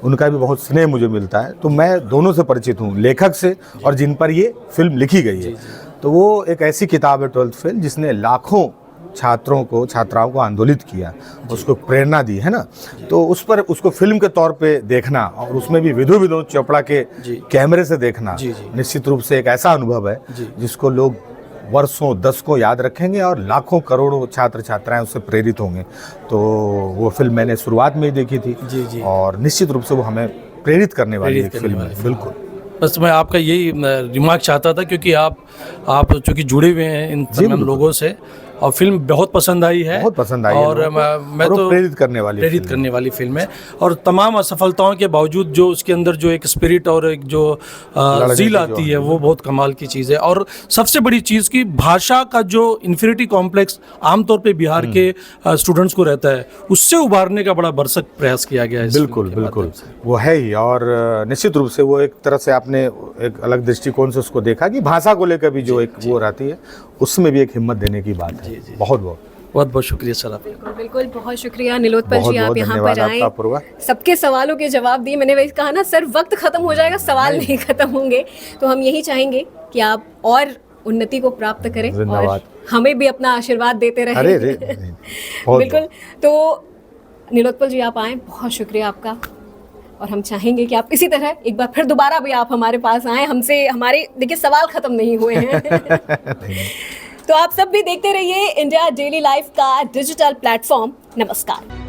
उनका भी बहुत स्नेह मुझे मिलता है। तो मैं दोनों से परिचित हूँ, लेखक से और जिन पर ये फिल्म लिखी गई है। तो वो एक ऐसी किताब है 12th फेल, जिसने लाखों छात्राओं को आंदोलित किया, उसको प्रेरणा दी, है ना। तो उस पर उसको फिल्म के तौर पे देखना और उसमें भी विदु विनोद चोपड़ा के कैमरे से देखना निश्चित रूप से एक ऐसा अनुभव है जिसको लोग वर्षों दशकों याद रखेंगे और लाखों करोड़ों छात्र छात्राएं उससे प्रेरित होंगे। तो वो फिल्म मैंने शुरुआत में ही देखी थी और निश्चित रूप से वो हमें प्रेरित करने वाली एक फिल्म है। बिल्कुल। बस मैं आपका यही रिमार्क चाहता था, क्योंकि आप चूँकि जुड़े हुए हैं इन तमाम लोगों से, और फिल्म बहुत पसंद आई है। बहुत पसंद आई है और मैं और वो तो प्रेरित करने वाली फिल्म है। और तमाम असफलताओं के बावजूद जो उसके अंदर जो एक स्पिरिट और एक जो ज़ील आती है, वो बहुत कमाल की चीज़ है। और सबसे बड़ी चीज़ की भाषा का जो इन्फीरियरिटी कॉम्प्लेक्स आमतौर पे बिहार के स्टूडेंट्स को रहता है, उससे उभारने का बड़ा भरसक प्रयास किया गया है। बिल्कुल बिल्कुल, वो है ही। और निश्चित रूप से वो एक तरह से आपने एक अलग दृष्टिकोण से उसको देखा कि भाषा को लेकर भी जो एक वो रहती है, उसमें भी एक हिम्मत देने की बात है। बहुत बहुत शुक्रिया सर आपका। बिल्कुल बिल्कुल, बहुत शुक्रिया नीलोत्पल जी, आप यहाँ पर आए, आपका सबके सवालों के जवाब दिए। मैंने वही कहा ना सर, वक्त खत्म हो जाएगा, सवाल नहीं खत्म होंगे। तो हम यही चाहेंगे कि आप और उन्नति को प्राप्त करें और हमें भी अपना आशीर्वाद देते रहें। बिल्कुल। तो नीलोत्पल जी, आप आए, बहुत शुक्रिया आपका। और हम चाहेंगे कि आप इसी तरह एक बार फिर दोबारा भी आप हमारे पास आएँ, हमसे हमारे देखिए सवाल खत्म नहीं हुए हैं। तो आप सब भी देखते रहिए इंडिया डेली लाइफ का डिजिटल प्लेटफॉर्म। नमस्कार।